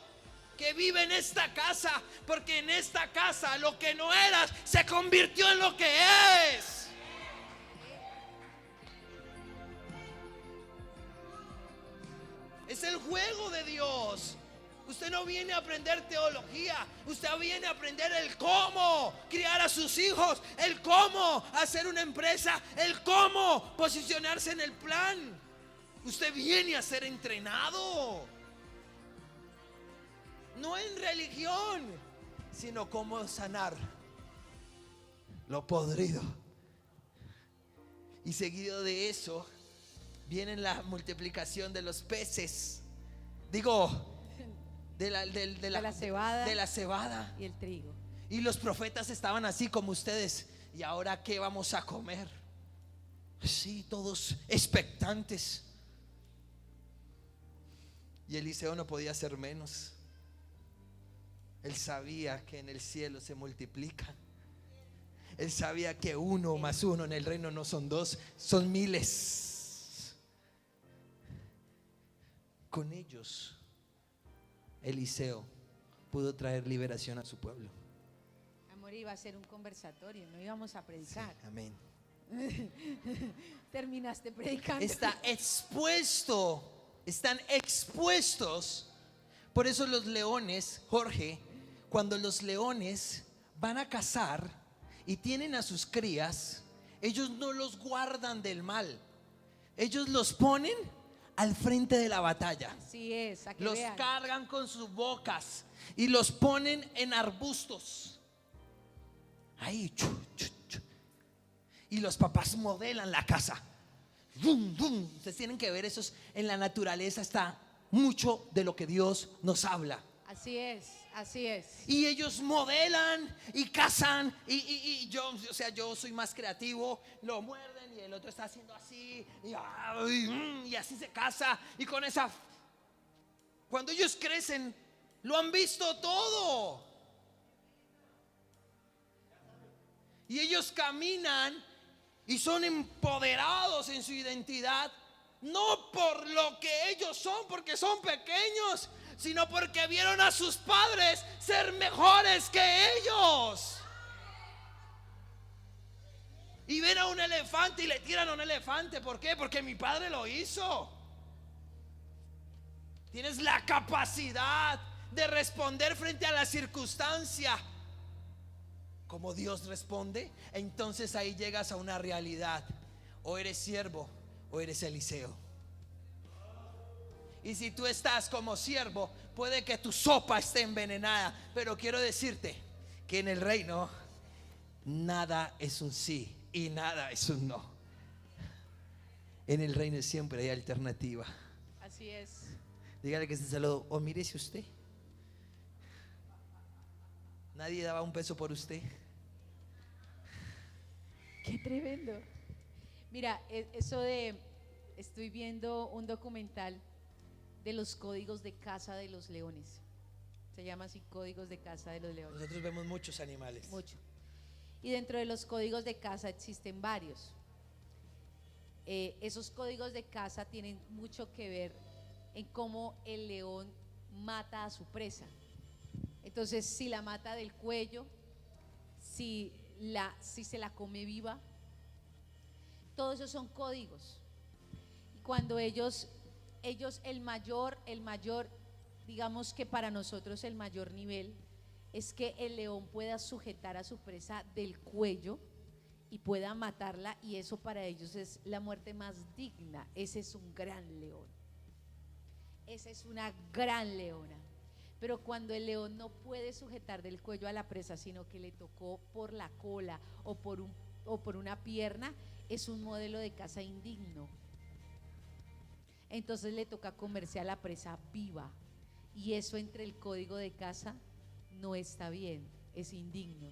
que vive en esta casa. Porque en esta casa lo que no eras se convirtió en lo que es. Es el juego de Dios. Usted no viene a aprender teología, usted viene a aprender el cómo criar a sus hijos, el cómo hacer una empresa, el cómo posicionarse en el plan. Usted viene a ser entrenado, no en religión, sino cómo sanar lo podrido. Y seguido de eso viene la multiplicación de los peces. Digo, de la cebada y el trigo. Y los profetas estaban así como ustedes. ¿Y ahora qué vamos a comer? Sí, todos expectantes. Y Eliseo no podía hacer menos. Él sabía que en el cielo se multiplica. Él sabía que 1 más 1 en el reino no son 2, son miles. Con ellos Eliseo pudo traer liberación a su pueblo. Amor, iba a ser un conversatorio, no íbamos a predicar. Sí, amén. Terminaste predicando. Está expuesto, están expuestos. Por eso los leones, Jorge, cuando los leones van a cazar y tienen a sus crías, ellos no los guardan del mal. Ellos los ponen al frente de la batalla. Así es, a que Los vean. cargan con sus bocas y los ponen en arbustos. Ahí, y los papás modelan la caza. Ustedes tienen que ver eso. En la naturaleza está mucho de lo que Dios nos habla. Así es, así es. Y ellos modelan y cazan. Y yo, o sea, yo soy más creativo. Lo muerden y el otro está haciendo así. Y así se caza. Y con esa. Cuando ellos crecen, lo han visto todo. Y ellos caminan y son empoderados en su identidad. No por lo que ellos son, porque son pequeños, sino porque vieron a sus padres ser mejores que ellos. Y ven a un elefante y le tiran a un elefante. ¿Por qué? Porque mi padre lo hizo. Tienes la capacidad de responder frente a la circunstancia como Dios responde, entonces ahí llegas a una realidad: o eres siervo o eres Eliseo. Y si tú estás como siervo, puede que tu sopa esté envenenada, pero quiero decirte que en el reino nada es un sí y nada es un no. En el reino siempre hay alternativa. Así es. Dígale que se saludó: o mírese usted, nadie daba un peso por usted. Qué tremendo. Mira, estoy viendo un documental de los códigos de caza de los leones. Se llama así, Códigos de Caza de los Leones. Nosotros vemos muchos animales. Mucho. Y dentro de los códigos de caza existen varios. Esos códigos de caza tienen mucho que ver en cómo el león mata a su presa. Entonces, si la mata del cuello, si se la come viva, todos esos son códigos. Y cuando ellos el mayor, digamos que para nosotros el mayor nivel es que el león pueda sujetar a su presa del cuello y pueda matarla, y eso para ellos es la muerte más digna. Ese es un gran león, esa es una gran leona. Pero cuando el león no puede sujetar del cuello a la presa, sino que le tocó por la cola o por una pierna, es un modelo de caza indigno. Entonces le toca comerse a la presa viva, y eso entre el código de caza no está bien, es indigno,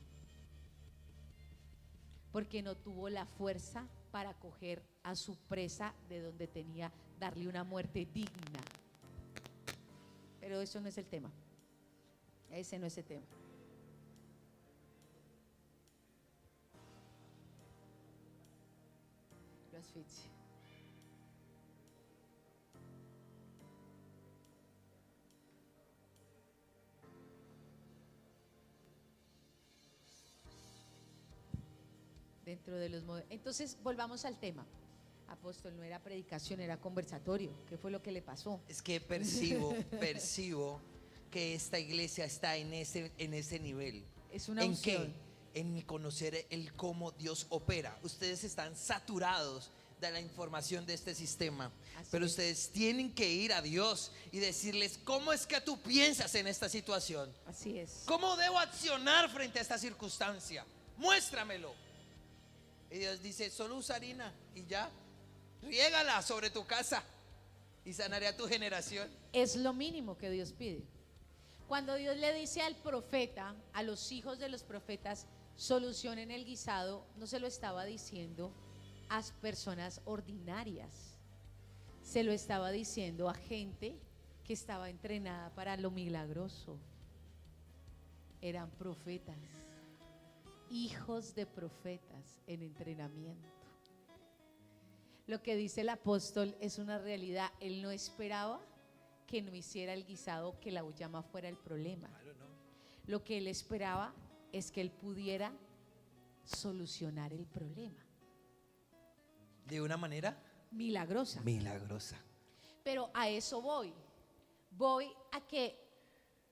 porque no tuvo la fuerza para coger a su presa de donde tenía, darle una muerte digna. Pero eso no es el tema, ese no es el tema. Lo asfixia. Dentro de los modelos. Entonces, volvamos al tema. Apóstol, no era predicación, era conversatorio. ¿Qué fue lo que le pasó? Es que percibo que esta iglesia está en ese nivel. Es una ¿En unción. qué? En conocer el cómo Dios opera. Ustedes están saturados de la información de este sistema, pero ustedes tienen que ir a Dios y decirles: ¿cómo es que tú piensas en esta situación? Así es. ¿Cómo debo accionar frente a esta circunstancia? Muéstramelo. Y Dios dice: solo usa harina y ya, riégala sobre tu casa y sanaré a tu generación. Es lo mínimo que Dios pide. Cuando Dios le dice al profeta, a los hijos de los profetas, solucionen el guisado, no se lo estaba diciendo a personas ordinarias, se lo estaba diciendo a gente que estaba entrenada para lo milagroso. Eran profetas, hijos de profetas en entrenamiento. Lo que dice el apóstol es una realidad. Él no esperaba que no hiciera el guisado, que la llama fuera el problema. Lo que él esperaba es que él pudiera solucionar el problema De una manera milagrosa. Pero a eso voy a que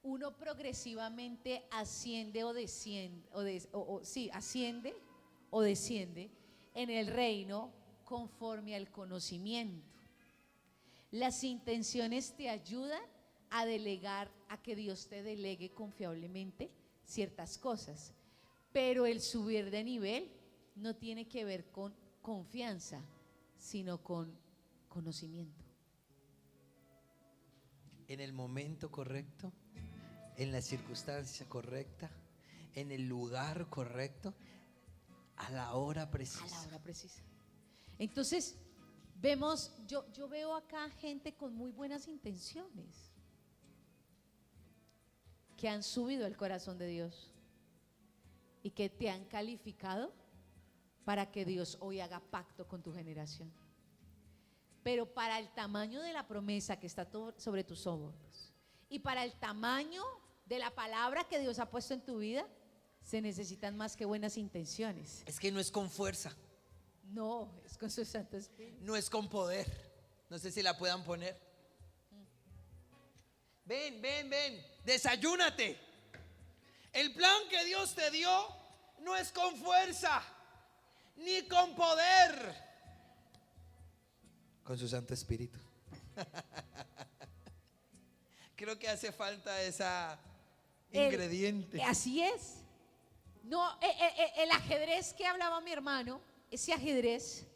uno progresivamente asciende o desciende, asciende o desciende en el reino conforme al conocimiento. Las intenciones te ayudan a delegar, a que Dios te delegue confiablemente ciertas cosas, pero el subir de nivel no tiene que ver con confianza, sino con conocimiento. En el momento correcto, en la circunstancia correcta, en el lugar correcto, a la hora precisa. A la hora precisa. Entonces, vemos, yo veo acá gente con muy buenas intenciones que han subido al corazón de Dios y que te han calificado para que Dios hoy haga pacto con tu generación. Pero para el tamaño de la promesa que está sobre tus hombros y para el tamaño de la palabra que Dios ha puesto en tu vida, se necesitan más que buenas intenciones. Es que no es con fuerza, No, es con su Santo Espíritu. no es con poder. No sé si la puedan poner. Ven, desayúnate. El plan que Dios te dio no es con fuerza, ni con poder, con su Santo Espíritu. Creo que hace falta esa ingrediente. Así es. No, el ajedrez que hablaba mi hermano, ese ajedrez,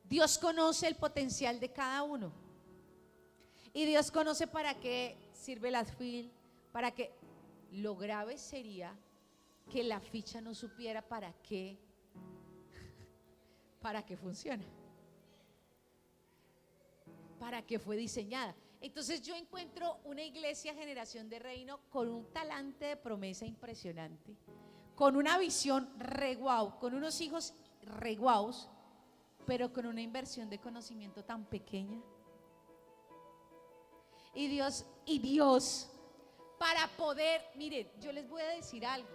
Dios conoce el potencial de cada uno. Y Dios conoce para qué sirve el alfil, para qué. Lo grave sería que la ficha no supiera para qué funciona, para qué fue diseñada. Entonces yo encuentro una iglesia Generación de Reino con un talante de promesa impresionante, con una visión re guau, con unos hijos re guaus, pero con una inversión de conocimiento tan pequeña. Y Dios, para poder, miren, yo les voy a decir algo.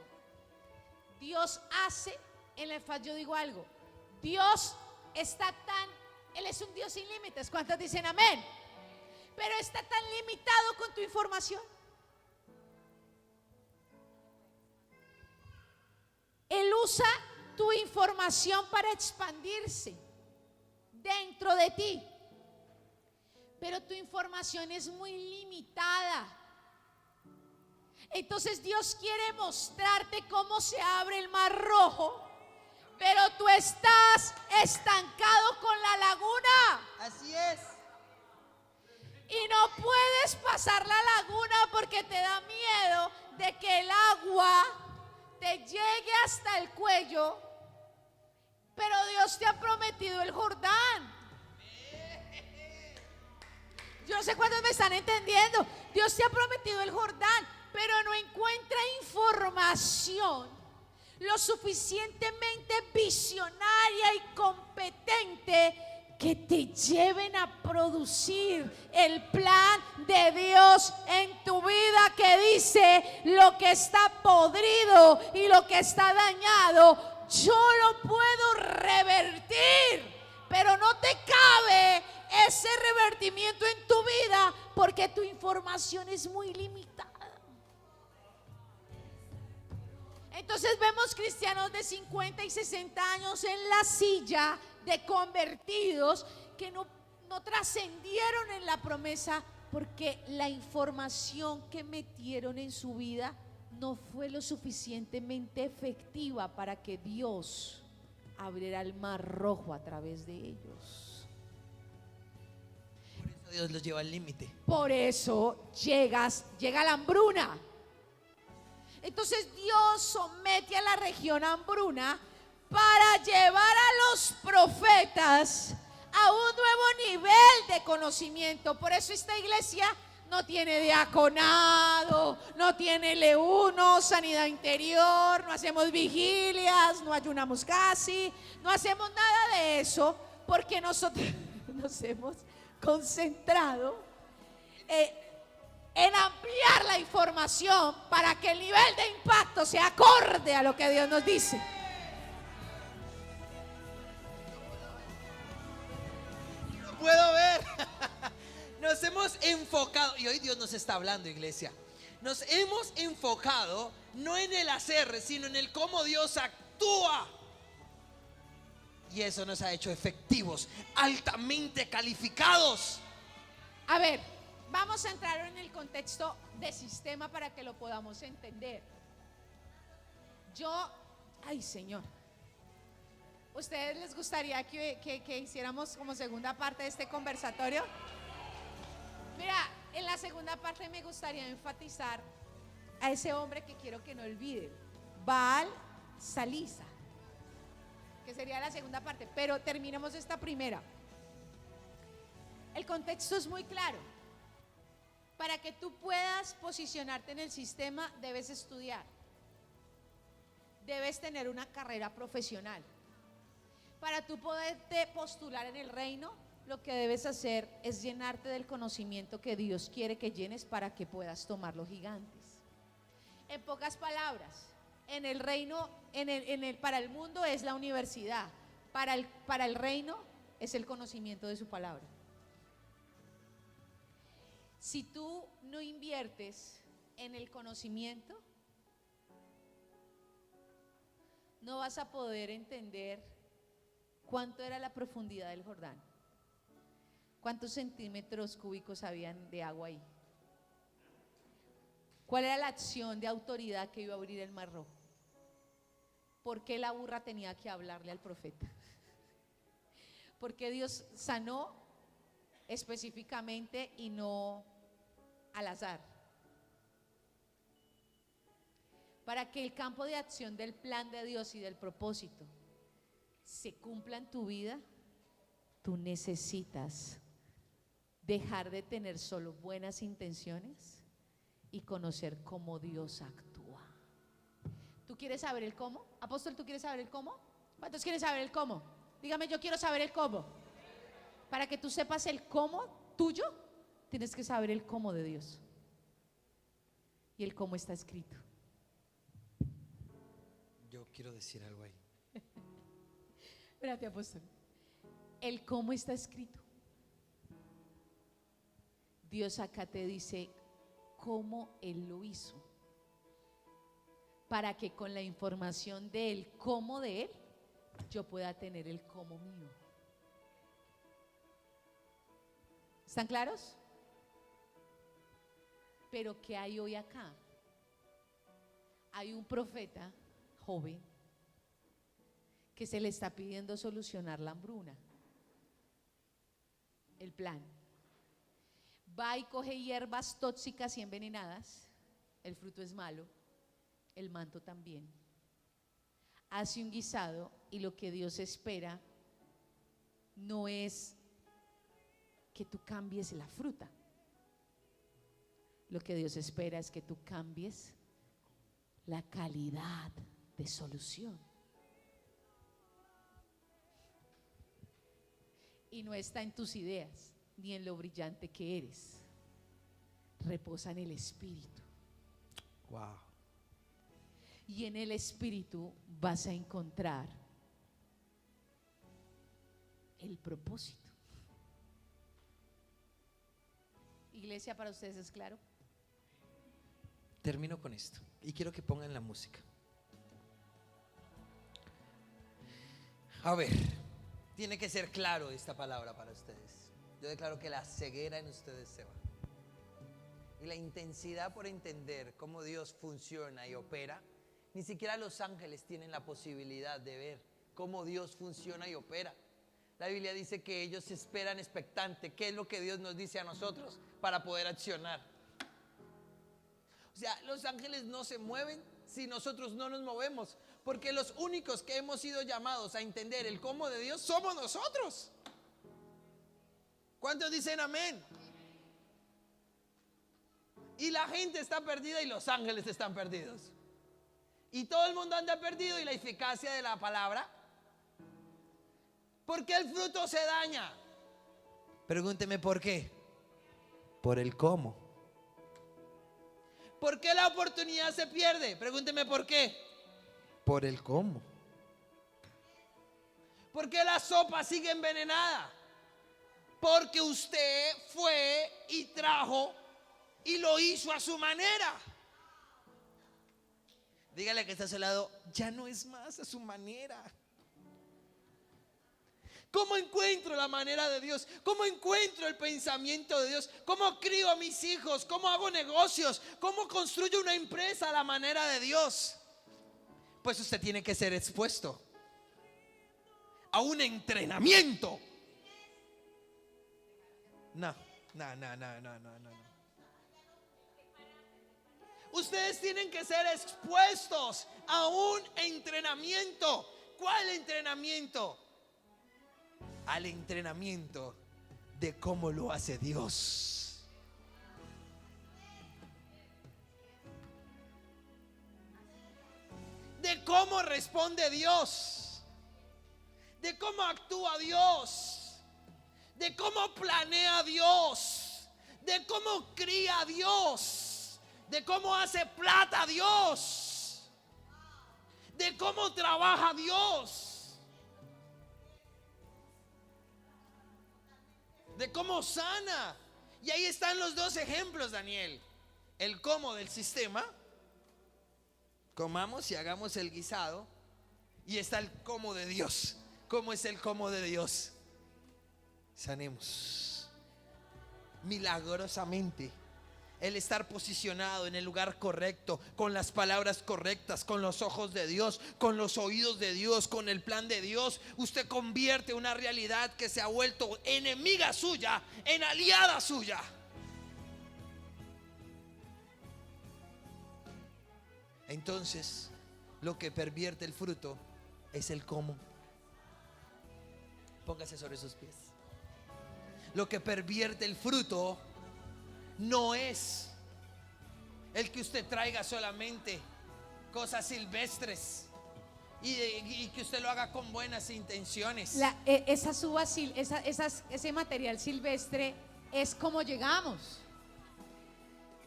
Dios hace, en el yo digo algo, Dios está Él es un Dios sin límites. ¿Cuántos dicen amén? Pero está tan limitado con tu información. Él usa tu información para expandirse dentro de ti. Pero tu información es muy limitada. Entonces Dios quiere mostrarte cómo se abre el mar rojo, pero tú estás estancado con la laguna. Así es. Y no puedes pasar la laguna porque te da miedo de que el agua te llegue hasta el cuello. Pero Dios te ha prometido el Jordán. Yo no sé cuántos me están entendiendo. Dios te ha prometido el Jordán, pero no encuentra información lo suficientemente visionaria y competente que te lleven a producir el plan de Dios en tu vida, que dice: lo que está podrido y lo que está dañado, yo lo puedo revertir. Pero no te cabe ese revertimiento en tu vida porque tu información es muy limitada. Entonces vemos cristianos de 50 y 60 años en la silla de convertidos que no trascendieron en la promesa porque la información que metieron en su vida no fue lo suficientemente efectiva para que Dios abriera el mar rojo a través de ellos. Por eso Dios los lleva al límite. Por eso llega la hambruna. Entonces Dios somete a la región hambruna para llevar a los profetas a un nuevo nivel de conocimiento. Por eso esta iglesia no tiene diaconado, no tiene L1, sanidad interior, no hacemos vigilias, no ayunamos casi, no hacemos nada de eso, porque nosotros nos hemos concentrado en ampliar la información para que el nivel de impacto sea acorde a lo que Dios nos dice. Lo puedo ver. Nos hemos enfocado, y hoy Dios nos está hablando, iglesia. Nos hemos enfocado no en el hacer, sino en el cómo Dios actúa. Y eso nos ha hecho efectivos, altamente calificados. A ver, vamos a entrar en el contexto de sistema para que lo podamos entender. Ay Señor, ¿ustedes les gustaría que hiciéramos como segunda parte de este conversatorio? Mira, en la segunda parte me gustaría enfatizar a ese hombre que quiero que no olviden, Baal Salisa, que sería la segunda parte, pero terminemos esta primera. El contexto es muy claro. Para que tú puedas posicionarte en el sistema, debes estudiar, debes tener una carrera profesional. Para tú poderte postular en el reino, lo que debes hacer es llenarte del conocimiento que Dios quiere que llenes para que puedas tomar los gigantes. En pocas palabras, en el reino, para el mundo es la universidad, para el reino es el conocimiento de su palabra. Si tú no inviertes en el conocimiento, no vas a poder entender cuánto era la profundidad del Jordán, cuántos centímetros cúbicos habían de agua ahí, cuál era la acción de autoridad que iba a abrir el mar rojo, por qué la burra tenía que hablarle al profeta, por qué Dios sanó específicamente y no al azar. Para que el campo de acción del plan de Dios y del propósito se cumpla en tu vida, tú necesitas dejar de tener solo buenas intenciones y conocer cómo Dios actúa. ¿Tú quieres saber el cómo? Apóstol, ¿tú quieres saber el cómo? ¿Cuántos quieren saber el cómo? Dígame, yo quiero saber el cómo. Para que tú sepas el cómo tuyo, tienes que saber el cómo de Dios. Y el cómo está escrito. Yo quiero decir algo ahí. Espérate, apóstol. El cómo está escrito. Dios acá te dice cómo Él lo hizo, para que con la información de Él, cómo de Él, yo pueda tener el cómo mío. ¿Están claros? Pero ¿qué hay hoy acá? Hay un profeta joven que se le está pidiendo solucionar la hambruna. El plan: va y coge hierbas tóxicas y envenenadas, el fruto es malo, el manto también. Hace un guisado y lo que Dios espera no es que tú cambies la fruta. Lo que Dios espera es que tú cambies la calidad de solución. Y no está en tus ideas ni en lo brillante que eres. Reposa en el Espíritu. Wow. Y en el Espíritu vas a encontrar el propósito. Iglesia, ¿para ustedes es claro? Termino con esto y quiero que pongan la música. A ver, tiene que ser claro esta palabra para ustedes. Yo declaro que la ceguera en ustedes se va. Y la intensidad por entender cómo Dios funciona y opera. Ni siquiera los ángeles tienen la posibilidad de ver cómo Dios funciona y opera. La Biblia dice que ellos esperan expectante. ¿Qué es lo que Dios nos dice a nosotros para poder accionar? O sea, los ángeles no se mueven si nosotros no nos movemos, porque los únicos que hemos sido llamados a entender el cómo de Dios somos nosotros. ¿Cuántos dicen amén? Y la gente está perdida y los ángeles están perdidos. Y todo el mundo anda perdido. Y la eficacia de la palabra, ¿por qué el fruto se daña? Pregúnteme por qué. Por el cómo. ¿Por qué la oportunidad se pierde? Pregúnteme por qué. Por el cómo. ¿Por qué la sopa sigue envenenada? Porque usted fue y trajo y lo hizo a su manera. Dígale que está a su lado, ya no es más a su manera. ¿Cómo encuentro la manera de Dios? ¿Cómo encuentro el pensamiento de Dios? ¿Cómo crío a mis hijos? ¿Cómo hago negocios? ¿Cómo construyo una empresa a la manera de Dios? Pues usted tiene que ser expuesto a un entrenamiento. No. Ustedes tienen que ser expuestos a un entrenamiento. ¿Cuál entrenamiento? Al entrenamiento de cómo lo hace Dios. De cómo responde Dios. De cómo actúa Dios. De cómo planea Dios. De cómo cría Dios. De cómo hace plata Dios. De cómo trabaja Dios. De cómo sana. Y ahí están los dos ejemplos, Daniel. El cómo del sistema. Comamos y hagamos el guisado. Y está el cómo de Dios. ¿Cómo es el cómo de Dios? Sanemos milagrosamente. El estar posicionado en el lugar correcto, con las palabras correctas, con los ojos de Dios, con los oídos de Dios, con el plan de Dios. Usted convierte una realidad que se ha vuelto enemiga suya en aliada suya. Entonces, lo que pervierte el fruto es el cómo. Póngase sobre sus pies. Lo que pervierte el fruto no es el que usted traiga solamente cosas silvestres y que usted lo haga con buenas intenciones. Ese material silvestre es como llegamos.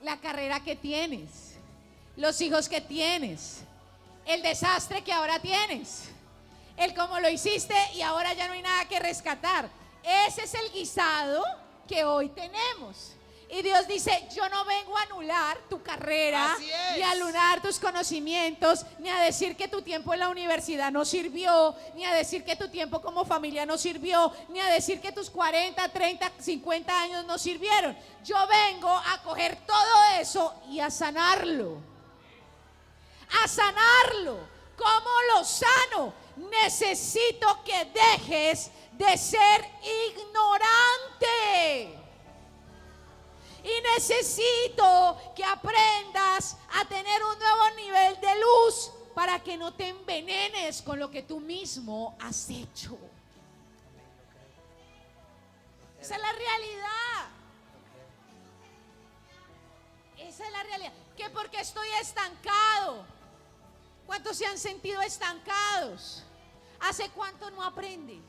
La carrera que tienes, los hijos que tienes, el desastre que ahora tienes, el cómo lo hiciste y ahora ya no hay nada que rescatar. Ese es el guisado que hoy tenemos. Y Dios dice: yo no vengo a anular tu carrera, ni a anular tus conocimientos, ni a decir que tu tiempo en la universidad no sirvió, ni a decir que tu tiempo como familia no sirvió, ni a decir que tus 40, 30, 50 años no sirvieron. Yo vengo a coger todo eso y a sanarlo. A sanarlo. ¿Cómo lo sano? Necesito que dejes de ser ignorante. Y necesito que aprendas a tener un nuevo nivel de luz para que no te envenenes con lo que tú mismo has hecho. Esa es la realidad. Esa es la realidad. Que porque estoy estancado. ¿Cuántos se han sentido estancados? ¿Hace cuánto no aprende?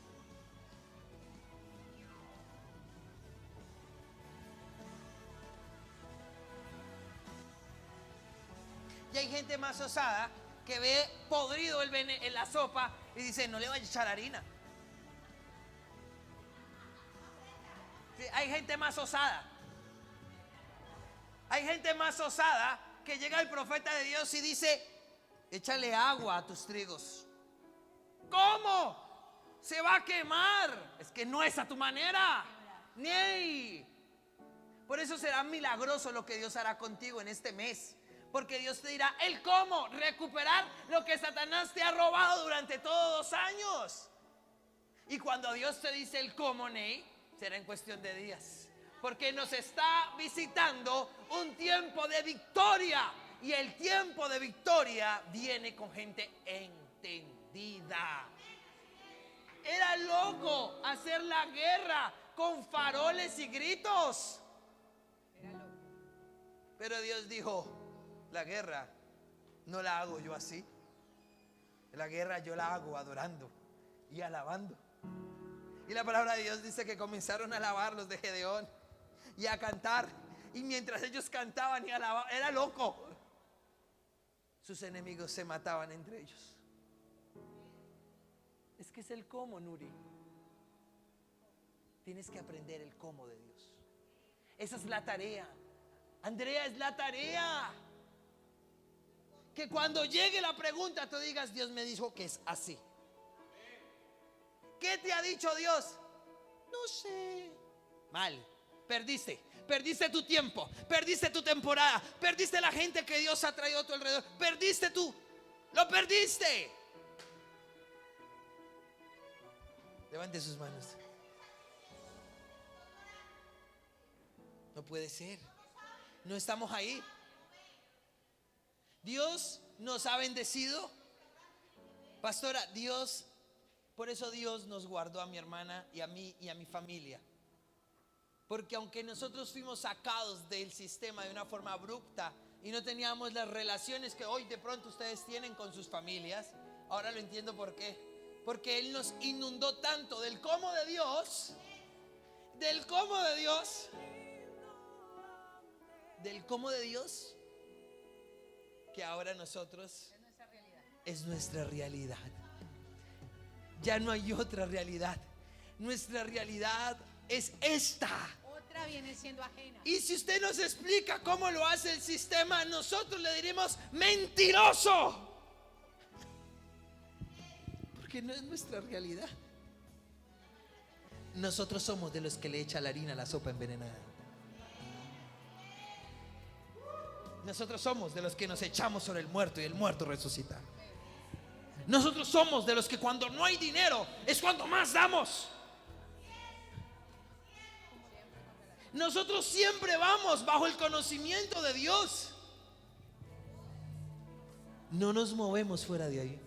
Y hay gente más osada que ve podrido en la sopa y dice: no le vaya a echar harina. Sí, hay gente más osada. Hay gente más osada que llega el profeta de Dios y dice: échale agua a tus trigos. ¿Cómo? Se va a quemar. Es que no es a tu manera. Ni. Por eso será milagroso lo que Dios hará contigo en este mes. Porque Dios te dirá el cómo recuperar lo que Satanás te ha robado durante todos 2 años. Y cuando Dios te dice el cómo, Ney, será en cuestión de días. Porque nos está visitando un tiempo de victoria. Y el tiempo de victoria viene con gente entendida. Era loco hacer la guerra con faroles y gritos. Pero Dios dijo: la guerra no la hago yo así. La guerra yo la hago adorando y alabando. Y la palabra de Dios dice que comenzaron a alabar los de Gedeón y a cantar. Y mientras ellos cantaban y alababan, era loco. Sus enemigos se mataban entre ellos. Es que es el cómo, Nuri. Tienes que aprender el cómo de Dios. Esa es la tarea. Andrea, es la tarea. Que cuando llegue la pregunta tú digas: Dios me dijo que es así. ¿Qué te ha dicho Dios? No sé. Mal. Perdiste tu tiempo, perdiste tu temporada, perdiste la gente que Dios ha traído a tu alrededor, perdiste tú, lo perdiste. Levante sus manos. No puede ser. No estamos ahí. Dios nos ha bendecido. Pastora, Dios, por eso Dios nos guardó a mi hermana y a mí y a mi familia. Porque aunque nosotros fuimos sacados del sistema de una forma abrupta y no teníamos las relaciones que hoy de pronto ustedes tienen con sus familias, ahora lo entiendo por qué. Porque Él nos inundó tanto del cómo de Dios, del cómo de Dios, del cómo de Dios, que ahora nosotros es nuestra realidad. Ya no hay otra realidad. Nuestra realidad es esta. Otra viene siendo ajena. Y si usted nos explica cómo lo hace el sistema, nosotros le diremos: mentiroso. porque no es nuestra realidad. Nosotros somos de los que le echa la harina a la sopa envenenada. Nosotros somos de los que nos echamos sobre el muerto y el muerto resucita. Nosotros somos de los que cuando no hay dinero es cuando más damos. Nosotros siempre vamos bajo el conocimiento de Dios. No nos movemos fuera de ahí.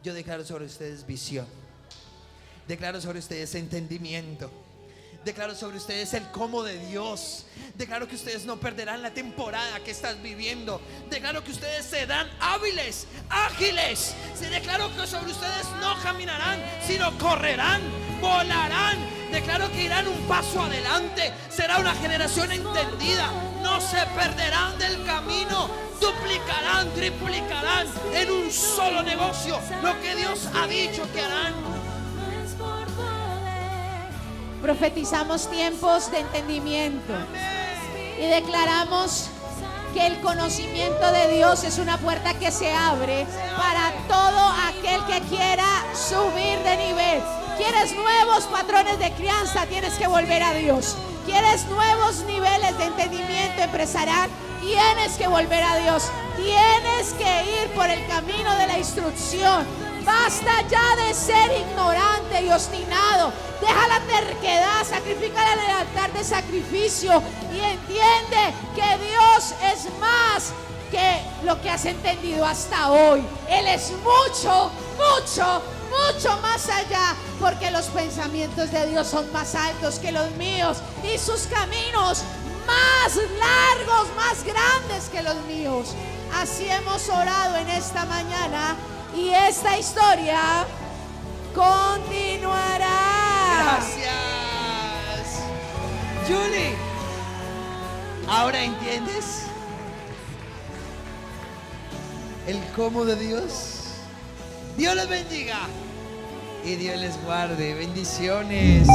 Yo declaro sobre ustedes visión. Declaro sobre ustedes entendimiento. Declaro sobre ustedes el cómo de Dios. Declaro que ustedes no perderán la temporada que estás viviendo. Declaro que ustedes serán hábiles, ágiles. Declaro que sobre ustedes no caminarán, sino correrán, volarán. Declaro que irán un paso adelante. Será una generación entendida. No se perderán del camino. Duplicarán, triplicarán en un solo negocio lo que Dios ha dicho que harán. Profetizamos tiempos de entendimiento y declaramos que el conocimiento de Dios es una puerta que se abre para todo aquel que quiera subir de nivel. ¿Quieres nuevos patrones de crianza? Tienes que volver a Dios. ¿Quieres nuevos niveles de entendimiento empresarial? Tienes que volver a Dios. Tienes que ir por el camino de la instrucción. Basta ya de ser ignorante y obstinado. Deja la terquedad, sacrifica en el altar de sacrificio y entiende que Dios es más que lo que has entendido hasta hoy. Él es mucho, mucho, mucho más allá, porque los pensamientos de Dios son más altos que los míos y sus caminos más largos, más grandes que los míos. Así hemos orado en esta mañana y esta historia continuará. Gracias, Julie. ¿Ahora entiendes el cómo de Dios? Dios les bendiga y Dios les guarde. Bendiciones.